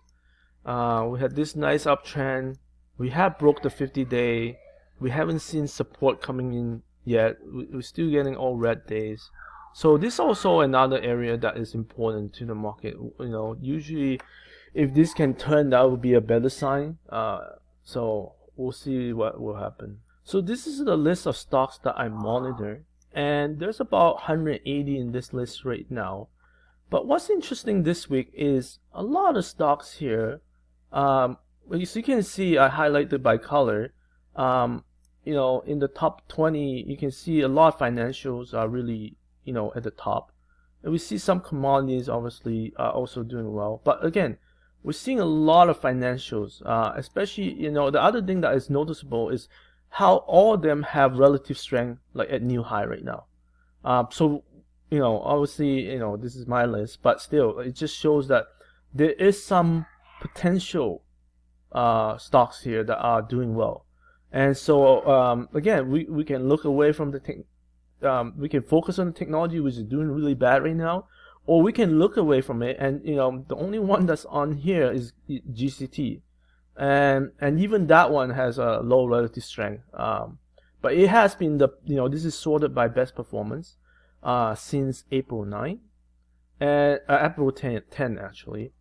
We had this nice uptrend. We have broke the 50-day. We haven't seen support coming in yet. We're still getting all red days. So this is also another area that is important to the market. Usually if this can turn, that would be a better sign. So we'll see what will happen. So this is the list of stocks that I monitor, and there's about 180 in this list right now. But what's interesting this week is a lot of stocks here. As you can see, I highlighted by color. In the top 20, you can see a lot of financials are really, at the top. And we see some commodities obviously are also doing well. But again, we're seeing a lot of financials, especially, the other thing that is noticeable is how all of them have relative strength, like at new high right now. So, obviously, this is my list, but still, it just shows that there is some potential stocks here that are doing well. And so, again, we can look away from we can focus on the technology, which is doing really bad right now, or we can look away from it, and the only one that's on here is GCT, and even that one has a low relative strength. But it has been this is sorted by best performance since April 9 and April 10 actually.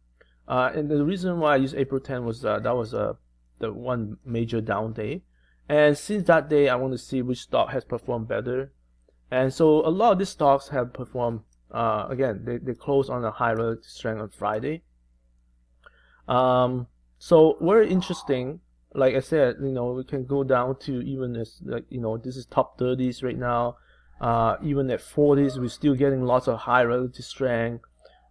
And the reason why I used April 10 was that was the one major down day, and since that day I want to see which stock has performed better. And so a lot of these stocks have performed, again, they close on a high relative strength on Friday. So very interesting. Like I said, we can go down to even as, like, this is top 30s right now. Even at 40s, we're still getting lots of high relative strength.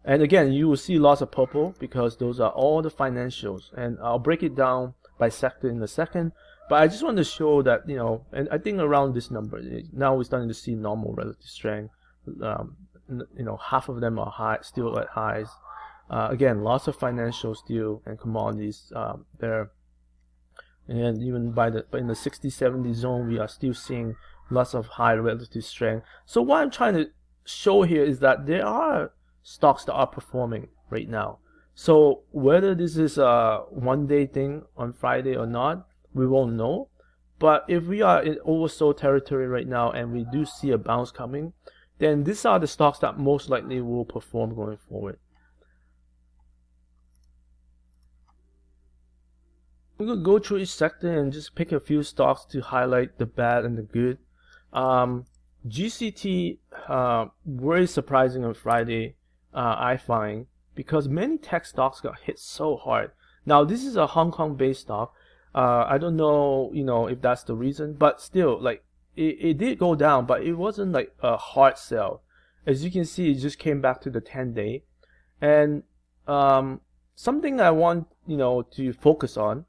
And again, you will see lots of purple because those are all the financials. And I'll break it down by sector in a second. But I just want to show that, and I think around this number, now we're starting to see normal relative strength. Half of them are still at highs. Again, lots of financials still and commodities there. And even in the 60-70 zone, we are still seeing lots of high relative strength. So what I'm trying to show here is that there are stocks that are performing right now. So whether this is a one-day thing on Friday or not, we won't know. But if we are in oversold territory right now and we do see a bounce coming, then these are the stocks that most likely will perform going forward. We're going to go through each sector and just pick a few stocks to highlight the bad and the good. GCT, very surprising on Friday, I find, because many tech stocks got hit so hard. Now, this is a Hong Kong based stock. I don't know, if that's the reason, but still, like, it did go down, but it wasn't like a hard sell. As you can see, it just came back to the 10-day. And something I want, to focus on.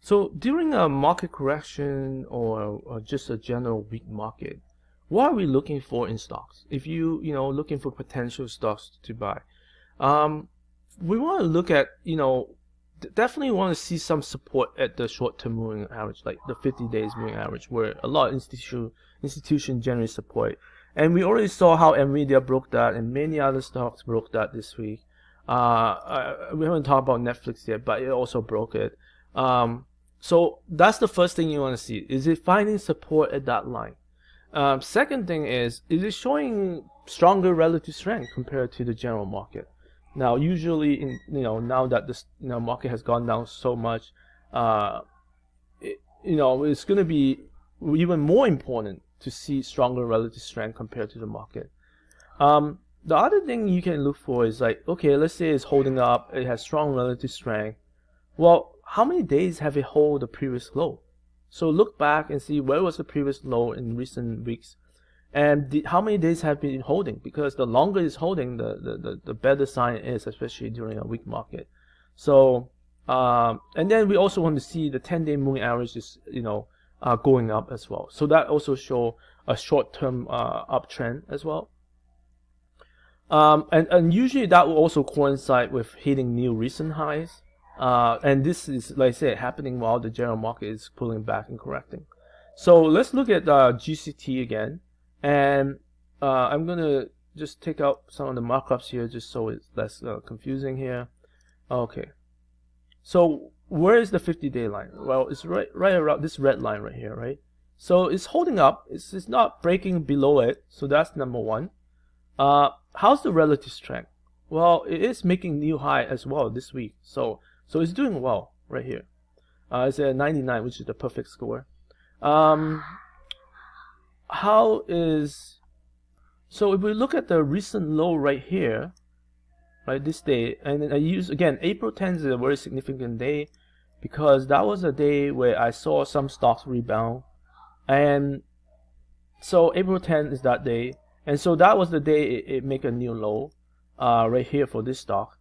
So during a market correction or just a general weak market, what are we looking for in stocks? If you looking for potential stocks to buy, we want to look at, definitely want to see some support at the short-term moving average, like the 50 days moving average, where a lot of institution generate support. And we already saw how Nvidia broke that, and many other stocks broke that this week. We haven't talked about Netflix yet, but it also broke it. So that's the first thing you want to see. Is it finding support at that line? Second thing is it showing stronger relative strength compared to the general market? Now, usually, now that this market has gone down so much, it's going to be even more important to see stronger relative strength compared to the market. The other thing you can look for is like, okay, let's say it's holding up, it has strong relative strength. Well, how many days have it hold the previous low? So look back and see where was the previous low in recent weeks, and how many days have been holding, because the longer it's holding, the better sign it is, especially during a weak market. So and then we also want to see the 10-day moving average is going up as well. So that also show a short-term uptrend as well. And usually that will also coincide with hitting new recent highs. And this is, like I said, happening while the general market is pulling back and correcting. So let's look at GCT again. And I'm going to just take out some of the markups here just so it's less confusing here. Okay. So where is the 50-day line? Well, it's right around this red line right here, right? So it's holding up. It's not breaking below it. So that's number one. How's the relative strength? Well, it is making new high as well this week. So it's doing well right here. It's at 99, which is the perfect score. So if we look at the recent low right here, right, this day, and I use again April 10th is a very significant day because that was a day where I saw some stocks rebound, and so April 10th is that day, and so that was the day it make a new low, right here for this stock.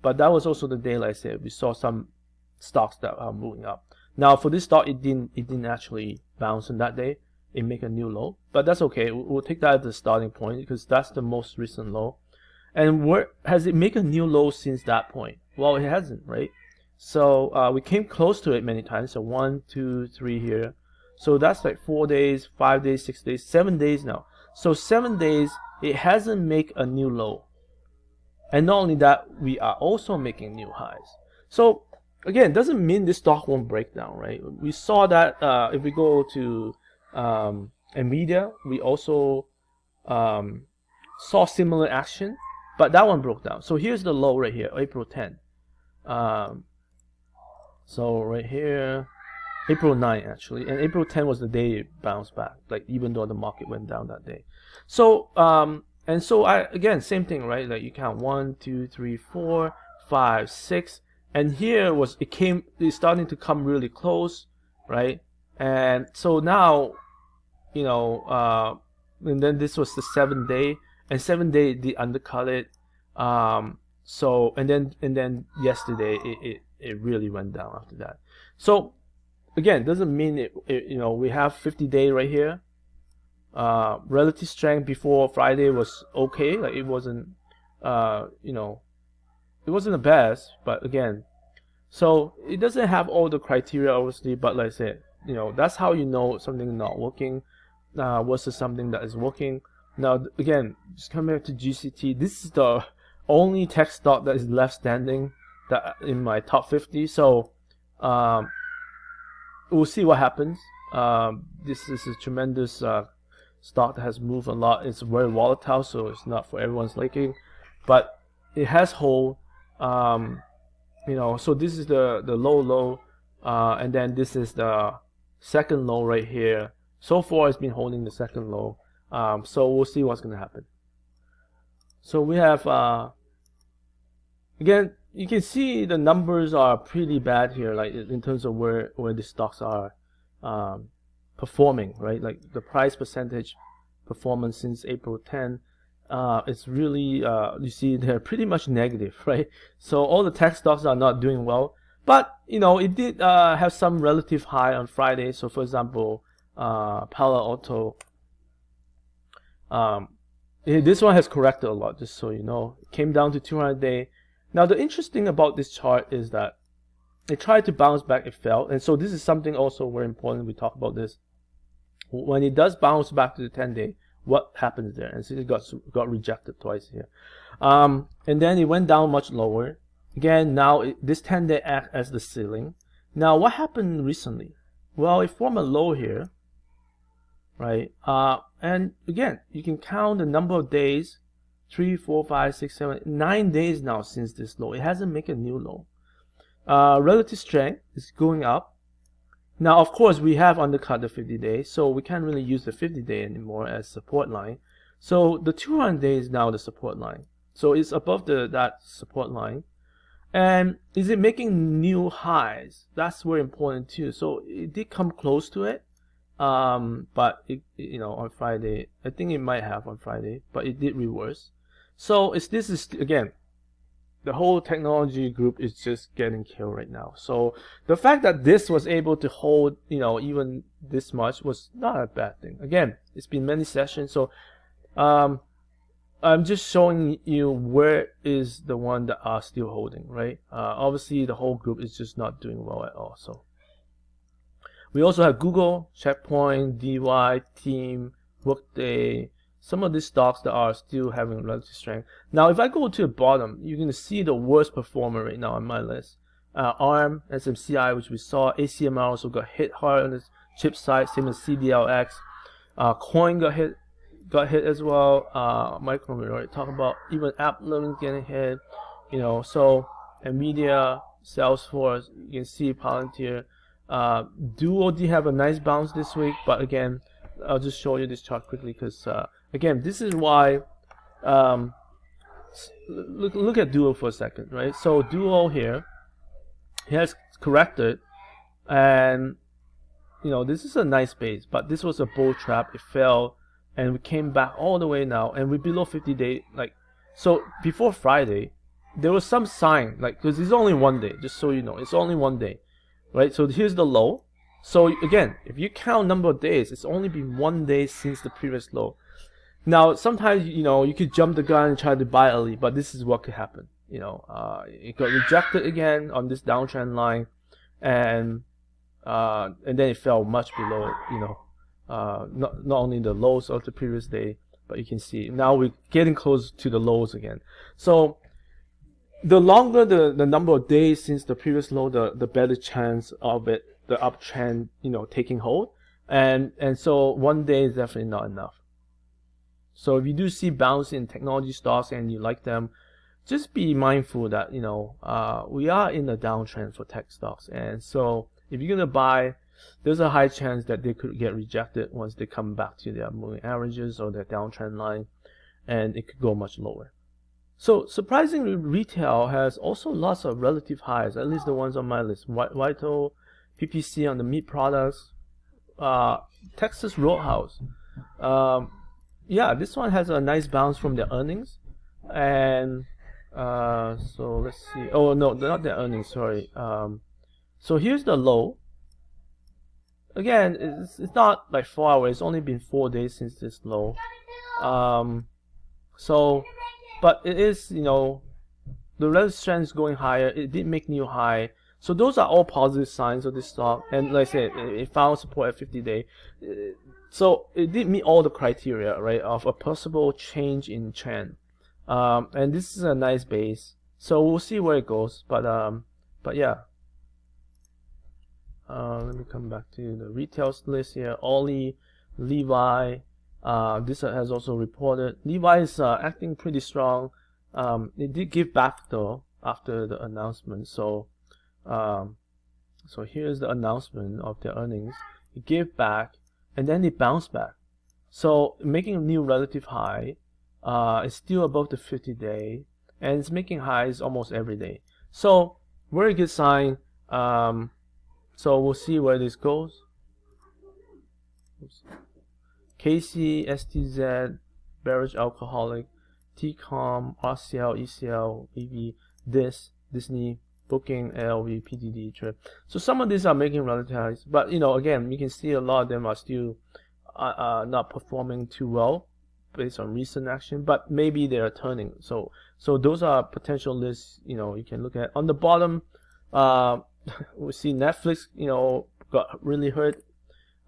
But that was also the day, like I said, we saw some stocks that are moving up. Now for this stock, it didn't actually bounce on that day. It make a new low, but that's okay. We'll take that as the starting point because that's the most recent low. And where has it make a new low since that point? Well, it hasn't, right? So we came close to it many times. So 1, 2, 3 here. So that's like 4 days, 5 days, 6 days, 7 days now. So 7 days, it hasn't make a new low. And not only that, we are also making new highs. So again, doesn't mean this stock won't break down, right? We saw that if we go to Nvidia, we also saw similar action, but that one broke down. So here's the low right here, April 10. So right here, April 9 actually, and April 10 was the day it bounced back, like even though the market went down that day. So and so again, same thing, right? Like you count 1, 2, 3, 4, 5, 6, and here it's starting to come really close, right? And so now, and then this was the 7th day, and 7th day they undercut it. So and then yesterday it really went down after that. So again, doesn't mean we have 50-day right here. Relative strength before Friday was okay, like it wasn't it wasn't the best, but again, so it doesn't have all the criteria obviously, but like I said, that's how you know something not working versus something that is working. Now again, just come back to GCT. This is the only tech stock that is left standing that in my top 50. So we'll see what happens. This is a tremendous stock that has moved a lot. It's very volatile, so it's not for everyone's liking, but it has hold. So this is the low, and then this is the second low right here. So far it's been holding the second low, so we'll see what's going to happen. So we have again, you can see the numbers are pretty bad here, like in terms of where the stocks are performing, right? Like the price percentage performance since April 10, it's really you see they're pretty much negative, right? So all the tech stocks are not doing well, but it did have some relative high on Friday. So for example, Palo Alto This one has corrected a lot, just so you know. It came down to 200-day. Now the interesting about this chart is that it tried to bounce back, it fell, and so this is something also very important. We talk about this. When it does bounce back to the 10-day, what happens there? And so it got rejected twice here, and then it went down much lower. Again, now this 10-day acts as the ceiling. Now what happened recently? Well, it formed a low here, right? And again, you can count the number of days, 3, 4, 5, 6, 7, 9 days now since this low. It hasn't made a new low. Relative strength is going up. Now, of course, we have undercut the 50-day, so we can't really use the 50-day anymore as support line. So the 200-day is now the support line. So it's above that support line. And is it making new highs? That's very important too. So it did come close to it, but it, on Friday, I think it might have on Friday, but it did reverse. So this is again, the whole technology group is just getting killed right now. So the fact that this was able to hold, even this much was not a bad thing. Again, it's been many sessions, so I'm just showing you where is the one that are still holding, right? Obviously, the whole group is just not doing well at all. So we also have Google, Checkpoint, DY, Team, Workday. Some of these stocks that are still having relative strength. Now, if I go to the bottom, you're going to see the worst performer right now on my list. ARM, SMCI, which we saw. ACMR also got hit hard on the chip side, same as CDLX. Coin got hit as well. Micro, we already talked about. Even AppLink getting hit. So Nvidia, Salesforce, you can see Palantir. Duo did have a nice bounce this week, but again, I'll just show you this chart quickly because again, this is why look at Duo for a second, right? So Duo here, he has corrected, and this is a nice base, but this was a bull trap. It fell, and we came back all the way now, and we're below 50-day. So before Friday, there was some sign, because it's only one day, just so you know, it's only one day, right? So here's the low. So again, if you count number of days, it's only been 1 day since the previous low. Now, sometimes, you could jump the gun and try to buy early, but this is what could happen. It got rejected again on this downtrend line, and then it fell much below, not only the lows of the previous day, but you can see now we're getting close to the lows again. So the longer the number of days since the previous low, the better chance of it, the uptrend, taking hold. And so 1 day is definitely not enough. So if you do see bounce in technology stocks and you like them, just be mindful that we are in a downtrend for tech stocks, and so if you're gonna buy, there's a high chance that they could get rejected once they come back to their moving averages or their downtrend line, and it could go much lower. So surprisingly, retail has also lots of relative highs, at least the ones on my list. Vital, PPC on the meat products, Texas Roadhouse. Yeah, this one has a nice bounce from their earnings, and so let's see. Oh no, not their earnings. Sorry. So here's the low. Again, it's not far away. It's only been 4 days since this low. So, but it is, the relative strength is going higher. It did make new high. So those are all positive signs of this stock. And like I said, it found support at 50-day. So it did meet all the criteria, right, of a possible change in trend. And this is a nice base. So we'll see where it goes. But yeah. Let me come back to the retail list here. Ollie, Levi. This has also reported. Levi is acting pretty strong. It did give back though after the announcement. So here's the announcement of their earnings. It gave back and then it bounced back. So making a new relative high. It's still above the 50-day, and it's making highs almost every day. So very good sign. So we'll see where this goes. Oops. KC, STZ, Bearish Alcoholic, TCOM, RCL, ECL, EV, Disney, Booking, LV, PTD, Trip. So some of these are making relative highs, but again, you can see a lot of them are still not performing too well. based on recent action, but maybe they are turning. So those are potential lists, you know, you can look at. On the bottom, we see Netflix, you know, got really hurt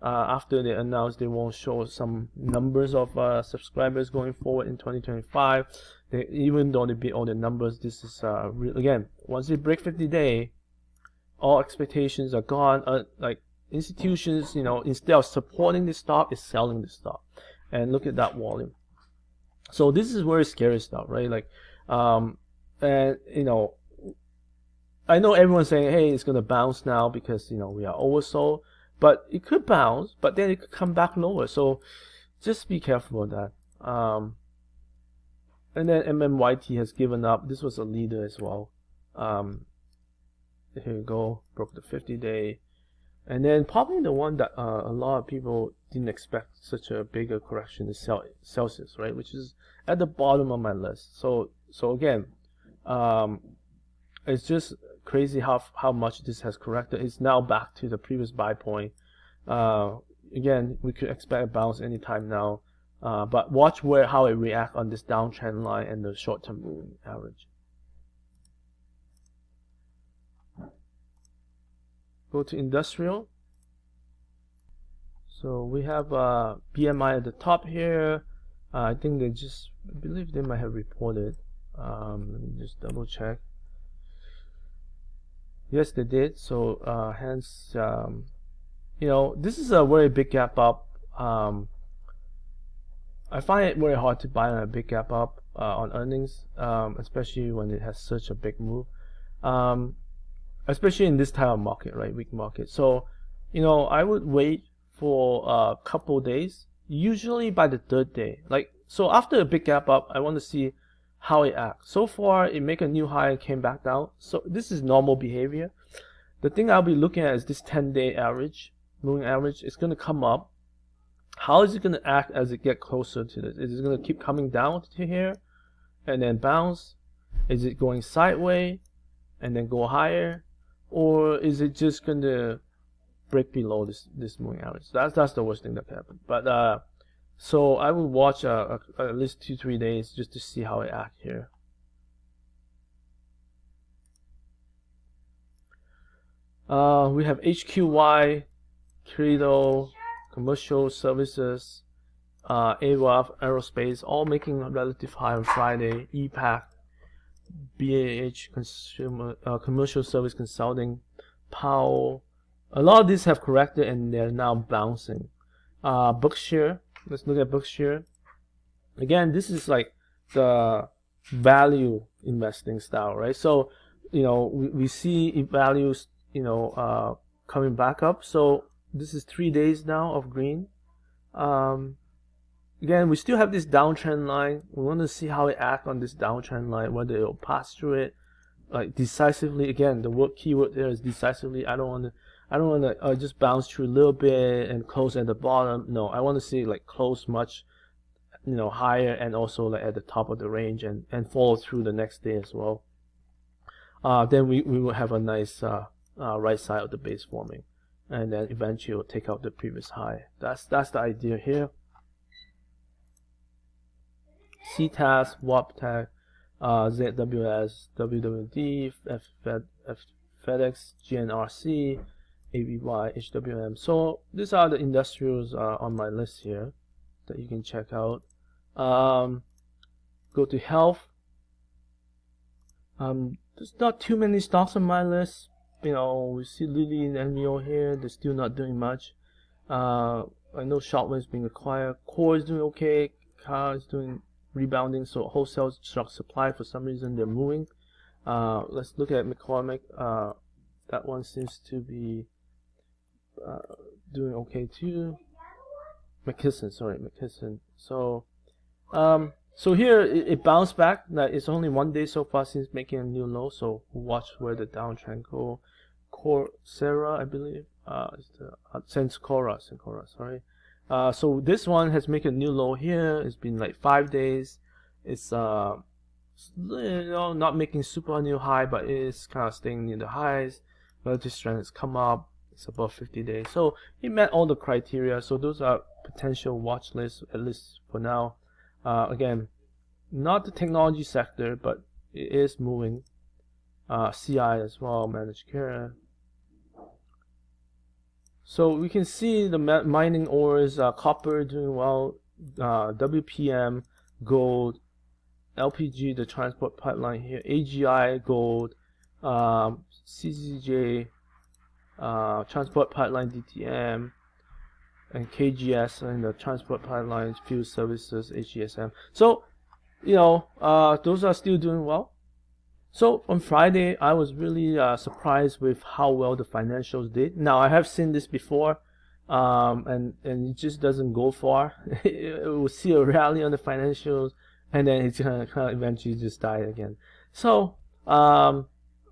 after they announced they won't show some numbers of subscribers going forward in 2025. Even though they beat all the numbers, this is again, once they break 50-day, all expectations are gone. Like institutions, you know, instead of supporting the stock, is selling the stock. And look at that volume. So this is very scary stuff, right? Like, and you know, I know everyone's saying, hey, it's gonna bounce now because, you know, we are oversold. But it could bounce, but then it could come back lower. So just be careful of that. And then MMYT has given up. This was a leader as well. Here we go, broke the 50-day. And then probably the one that a lot of people didn't expect such a bigger correction is Celsius, right? Which is at the bottom of my list. So again, it's just crazy how much this has corrected. It's now back to the previous buy point. Again, we could expect a bounce anytime now, but watch how it reacts on this downtrend line and the short-term moving average. Go to industrial. So we have PMI at the top here. I think I believe they might have reported. Let me just double check. Yes, they did. So hence, you know, this is a very big gap up. I find it very hard to buy on a big gap up on earnings, especially when it has such a big move, especially in this type of market, right? Weak market. So, you know, I would wait for a couple days, usually by the third day. Like, so after a big gap up, I want to see how it acts. So far, it make a new high and came back down. So this is normal behavior. The thing I'll be looking at is this 10-day average, moving average. It's going to come up. How is it going to act as it get closer to this? Is it going to keep coming down to here and then bounce? Is it going sideways and then go higher? Or is it just going to break below this moving average? That's the worst thing that can happen. But so I will watch at least 2-3 days just to see how it acts here. We have HQY, Credo, commercial services, AWAF, aerospace, all making a relative high on Friday. EPAC, BAH, consumer, commercial service consulting, Powell. A lot of these have corrected and they're now bouncing. Berkshire, let's look at Berkshire. Again, this is like the value investing style, right? So, you know, we see values, you know, coming back up. So this is 3 days now of green. Again, we still have this downtrend line. We want to see how it acts on this downtrend line, whether it will pass through it, like decisively. Again, the keyword there is decisively. I don't want to just bounce through a little bit and close at the bottom. No, I want to see like close much, you know, higher and also like at the top of the range and follow through the next day as well. Then we will have a nice right side of the base forming, and then eventually we'll take out the previous high. That's the idea here. CTAS, WAPTEC, ZWS, WWD, FedEx, GNRC, ABY, HWM. So these are the industrials on my list here that you can check out. Go to health. There's not too many stocks on my list. You know, we see Lilly and NVO here. They're still not doing much. I know Shotwell is being acquired. Core is doing okay. Car is doing rebounding. So wholesale stock supply, for some reason they're moving. Let's look at McCormick. That one seems to be doing okay too. McKesson. So so here it bounced back. It's only 1 day so far since making a new low. So watch where the downtrend go. Coursera, I believe. Cencora, sorry. So this one has made a new low here. It's been like 5 days. It's you know, not making super new high, but it's kind of staying near the highs. Relative strength has come up. It's above 50 days. So it met all the criteria. So those are potential watch lists, at least for now. Again, not the technology sector, but it is moving. CI as well, managed care. So we can see the mining ores, copper doing well, WPM, gold, LPG, the transport pipeline here, AGI, gold, CCJ, transport pipeline, DTM, and KGS in the transport pipelines, fuel services, HGSM. So, you know, those are still doing well. So on Friday, I was really surprised with how well the financials did. Now I have seen this before, and it just doesn't go far. It will see a rally on the financials, and then it's gonna kind of eventually just die again. So a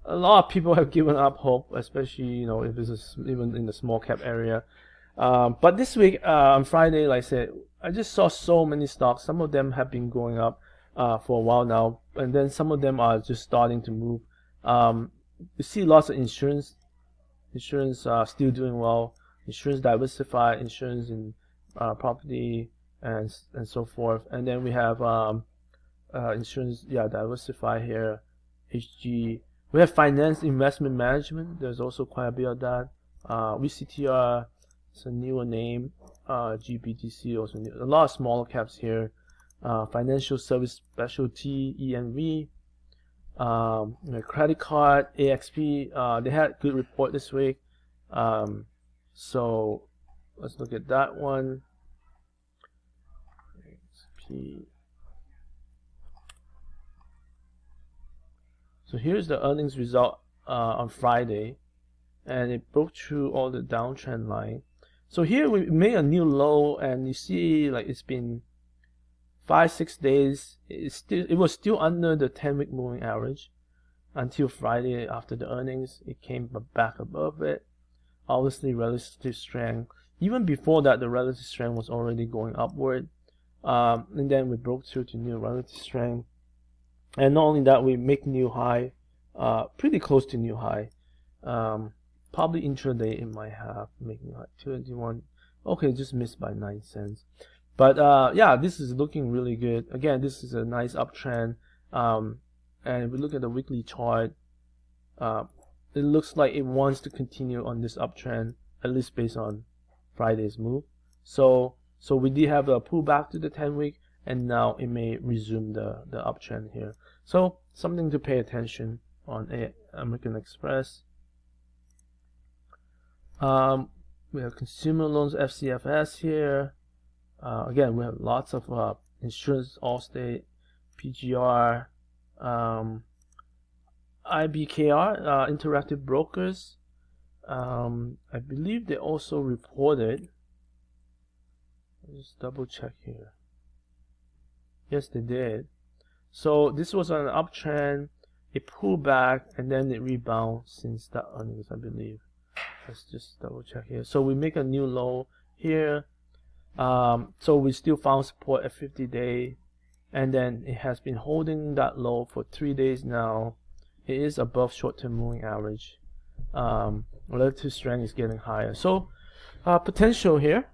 lot of people have given up hope, especially if it's even in the small cap area. But this week on Friday, like I said, I just saw so many stocks. Some of them have been going up for a while now, and then some of them are just starting to move. You see lots of insurance still doing well. Insurance diversified, insurance in property and so forth. And then we have insurance, diversified here. HG. We have finance investment management. There's also quite a bit of that. VCTR, it's a newer name. GBTC also new. A lot of smaller caps here. Financial service specialty, ENV, credit card, AXP. They had good report this week. So let's look at that one. AXP. So here's the earnings result on Friday, and it broke through all the downtrend line. So here we made a new low, and you see like it's been 5-6 days. It was still under the 10-week moving average until Friday after the earnings. It came back above it. Obviously relative strength. Even before that, the relative strength was already going upward, and then we broke through to new relative strength. And not only that, we make new high, pretty close to new high. Probably intraday it might have making high 21. Okay, just missed by 9 cents. But yeah, this is looking really good. Again, this is a nice uptrend. And if we look at the weekly chart, it looks like it wants to continue on this uptrend, at least based on Friday's move. So we did have a pullback to the 10-week, and now it may resume the uptrend here. So something to pay attention on American Express. We have consumer loans, FCFS here. Again, we have lots of insurance, Allstate, PGR, IBKR, Interactive Brokers. I believe they also reported. Let's just double check here. Yes, they did. So this was an uptrend. It pulled back and then it rebounded since that earnings, I believe. Let's just double check here. So we make a new low here. So we still found support at 50-day, and then it has been holding that low for 3 days now. It is above short-term moving average. Relative strength is getting higher. So potential here.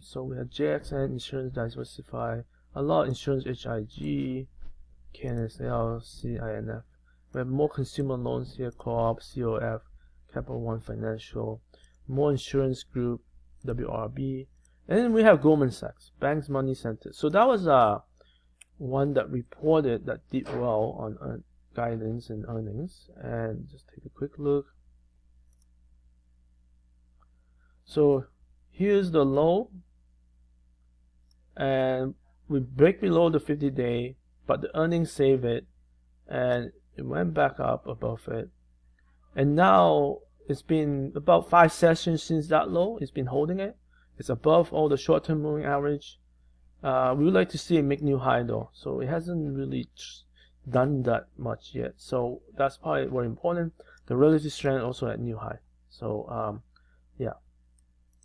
So we have JXN, Insurance Diversified, a lot of insurance, HIG, KNSL, CINF. We have more consumer loans here, Co-op, COF, Capital One Financial, more insurance group, WRB, and then we have Goldman Sachs, Banks Money Center. So that was one that reported that did well on guidance and earnings. And just take a quick look. So here's the low, and we break below the 50-day, but the earnings save it, and it went back up above it. And now it's been about 5 sessions since that low. It's been holding it. It's above all the short-term moving average. We would like to see it make new high though. So it hasn't really done that much yet. So that's probably very important. The relative strength also at new high. So yeah.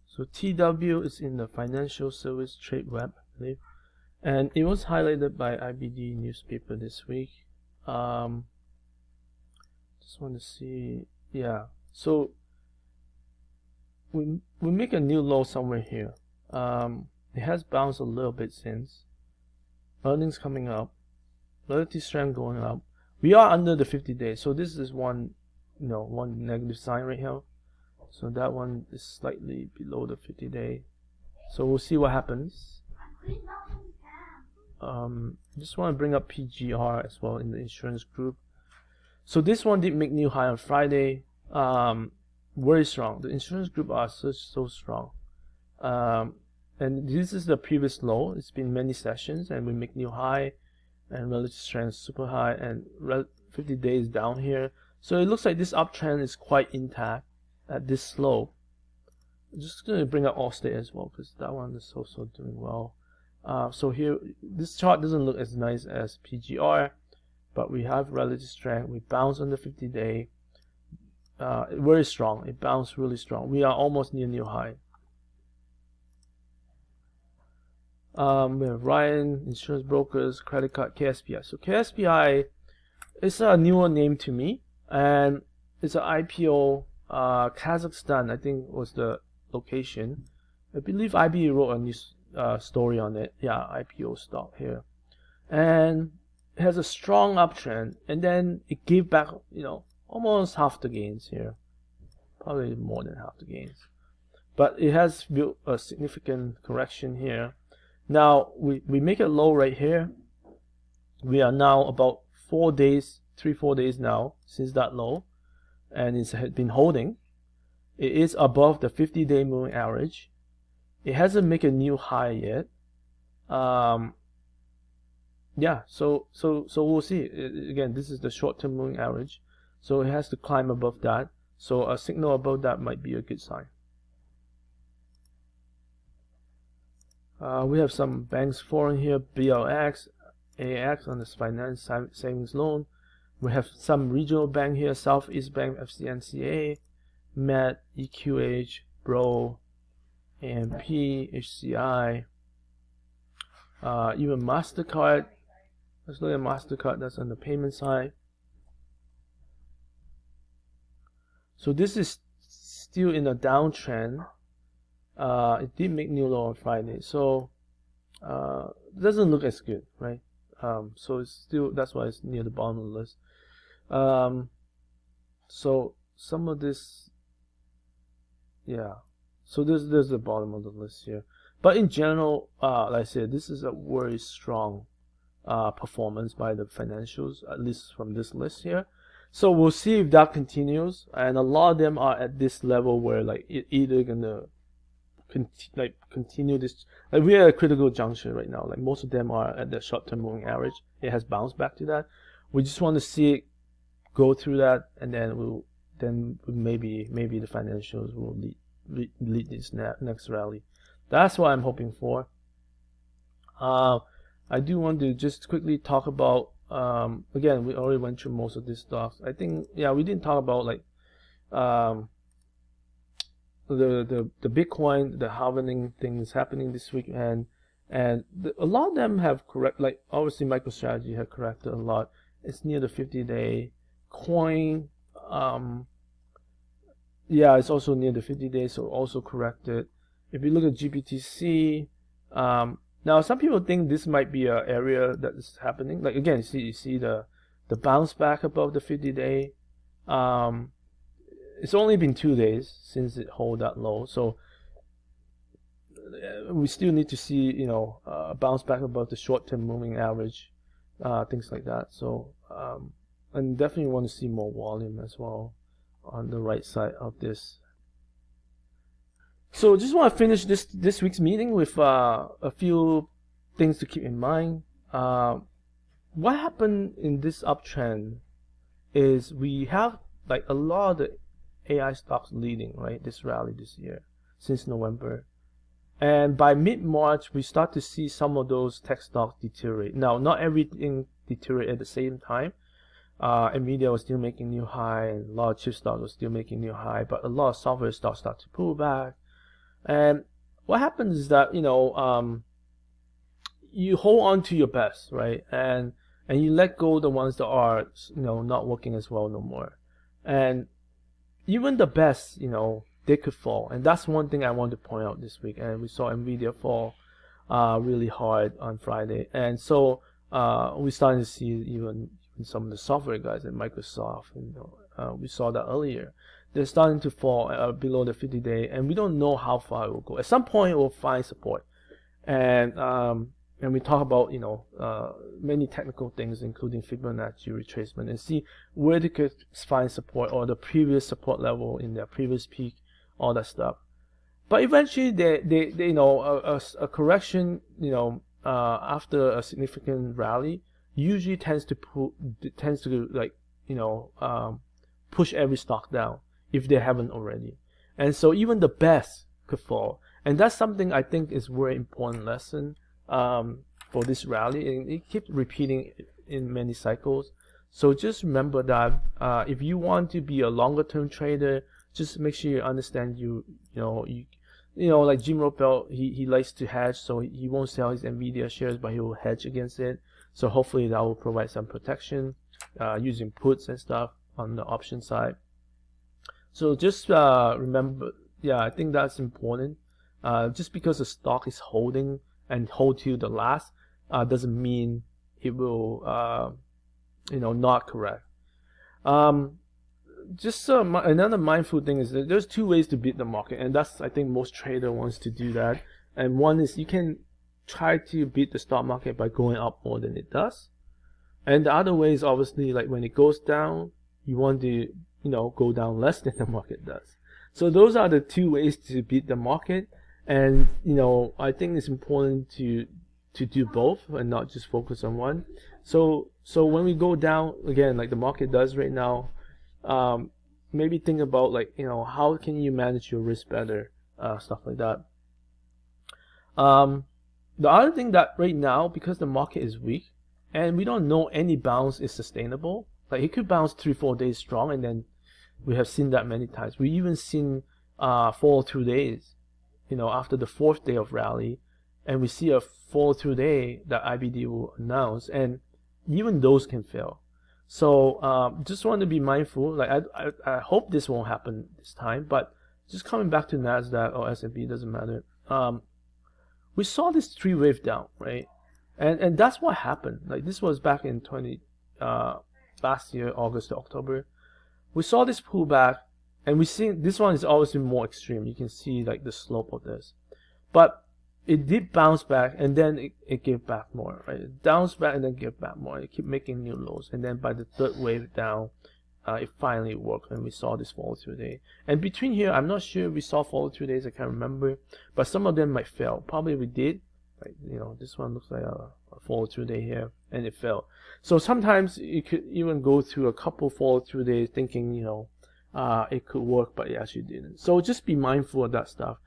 So TW is in the Financial Service Trade Web, I believe. And it was highlighted by IBD newspaper this week. Just want to see, yeah. So we make a new low somewhere here. It has bounced a little bit since. Earnings coming up, relative strength going up. We are under the 50 days, so this is one negative sign right here. So that one is slightly below the 50-day. So we'll see what happens. Just want to bring up PGR as well in the insurance group. So this one did make new high on Friday. Very strong. The insurance group are so strong. And this is the previous low. It's been many sessions, and we make new high, and relative strength super high, and 50 days down here. So it looks like this uptrend is quite intact at this low. I'm just going to bring up Allstate as well, because that one is also doing well. So here, this chart doesn't look as nice as PGR, but we have relative strength. We bounce on the 50-day. Very strong. It bounced really strong. We are almost near new high. We have Ryan, insurance brokers, credit card, KSPI. So KSPI is a newer name to me, and it's an IPO. Kazakhstan, I think, was the location. I believe IB wrote a news story on it. Yeah, IPO stock here, and it has a strong uptrend, and then it gave back, almost half the gains here, probably more than half the gains. But it has built a significant correction here. Now we make it low right here. We are now about 4 days, 3-4 days now since that low, and it's been holding. It is above the 50-day moving average. It hasn't made a new high yet. Yeah, so we'll see. Again, this is the short-term moving average, so it has to climb above that. So a signal above that might be a good sign. We have some banks foreign here, BLX, AX on this finance savings loan. We have some regional bank here, Southeast Bank, FCNCA, MET, EQH, BRO, AMP, HCI, even MasterCard. Let's look at MasterCard, that's on the payment side. So this is still in a downtrend. It did make new low on Friday, so it doesn't look as good, right? So it's still, that's why it's near the bottom of the list. So some of this, yeah. So there's the bottom of the list here. But in general, like I said, this is a very strong performance by the financials, at least from this list here. So we'll see if that continues, and a lot of them are at this level where like it either gonna continue this. Like we're at a critical juncture right now. Like most of them are at the short-term moving average. It has bounced back to that. We just want to see it go through that, and then maybe the financials will lead this next rally. That's what I'm hoping for. I do want to just quickly talk about, again, we already went through most of these stocks. I think, yeah, we didn't talk about like the Bitcoin, the halving thing is happening this week, and a lot of them have like obviously MicroStrategy have corrected a lot. It's near the 50-day. Coin, yeah, it's also near the 50 days, so also corrected. If you look at GBTC, now some people think this might be an area that is happening. Like again, you see the bounce back above the 50-day. It's only been 2 days since it hold that low, so we still need to see a bounce back above the short-term moving average, things like that. So and definitely want to see more volume as well on the right side of this. So just want to finish this week's meeting with a few things to keep in mind. What happened in this uptrend is we have like a lot of the AI stocks leading, right, this rally this year since November, and by mid-March we start to see some of those tech stocks deteriorate. Now not everything deteriorate at the same time. Nvidia was still making new high, and a lot of chip stocks was still making new high, but a lot of software stocks start to pull back. And what happens is that you hold on to your best, right, and you let go the ones that are not working as well no more. And even the best, they could fall. And that's one thing I want to point out this week. And we saw Nvidia fall really hard on Friday, and so we're starting to see even some of the software guys at Microsoft, we saw that earlier. They're starting to fall below the 50-day, and we don't know how far it will go. At some point, it will find support, and we talk about many technical things, including Fibonacci retracement, and see where they could find support or the previous support level in their previous peak, all that stuff. But eventually, they a correction, after a significant rally, usually tends to push every stock down if they haven't already. And so even the best could fall, and that's something I think is very important lesson for this rally, and it keeps repeating in many cycles. So just remember that if you want to be a longer term trader, just make sure you understand like Jim Ropel, he likes to hedge, so he won't sell his Nvidia shares, but he will hedge against it. So hopefully that will provide some protection using puts and stuff on the option side. So just remember, I think that's important. Just because the stock is holding and hold to the last doesn't mean it will not correct. Just another mindful thing is that there's two ways to beat the market, and that's, I think, most trader wants to do that. And one is you can try to beat the stock market by going up more than it does, and the other way is obviously like when it goes down, you want to go down less than the market does. So those are the two ways to beat the market, and I think it's important to do both and not just focus on one. So when we go down again, like the market does right now, maybe think about how can you manage your risk better, stuff like that. The other thing that right now, because the market is weak and we don't know any bounce is sustainable, like it could bounce 3-4 days strong, and then we have seen that many times. We even seen fall through days after the 4th day of rally, and we see a fall through day that IBD will announce, and even those can fail. So just want to be mindful. Like I hope this won't happen this time, but just coming back to Nasdaq or S&P, doesn't matter. We saw this 3-wave down, right? And that's what happened. Like this was back in last year, August to October. We saw this pullback, and we see this one is obviously more extreme. You can see like the slope of this, but it did bounce back, and then it gave back more, right? It bounced back and then gave back more. It kept making new lows, and then by the 3rd wave down, it finally worked, and we saw this follow through day. And between here, I'm not sure if we saw follow through days. I can't remember, but some of them might fail. Probably we did. Like this one looks like a follow through day here, and it fell. So sometimes you could even go through a couple follow through days, thinking it could work, but it actually didn't. So just be mindful of that stuff.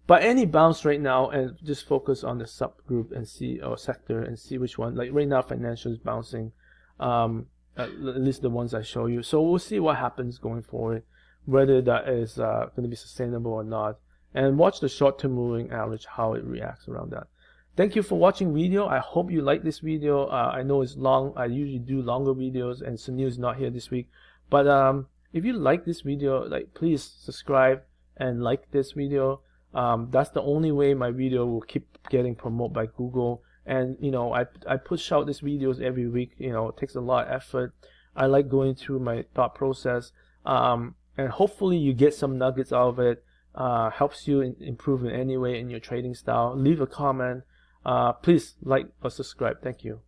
But any bounce right now, and just focus on the subgroup and see, or sector, and see which one. Like right now, financial is bouncing, at least the ones I show you. So we'll see what happens going forward, whether that is going to be sustainable or not. And watch the short-term moving average, how it reacts around that. Thank you for watching video. I hope you like this video. I know it's long. I usually do longer videos, and Sunil is not here this week. But if you like this video, please subscribe and like this video. That's the only way my video will keep getting promoted by Google. And I push out these videos every week. It takes a lot of effort. I like going through my thought process, and hopefully you get some nuggets out of it. Helps you improve in any way in your trading style. Leave a comment. Please like or subscribe. Thank you.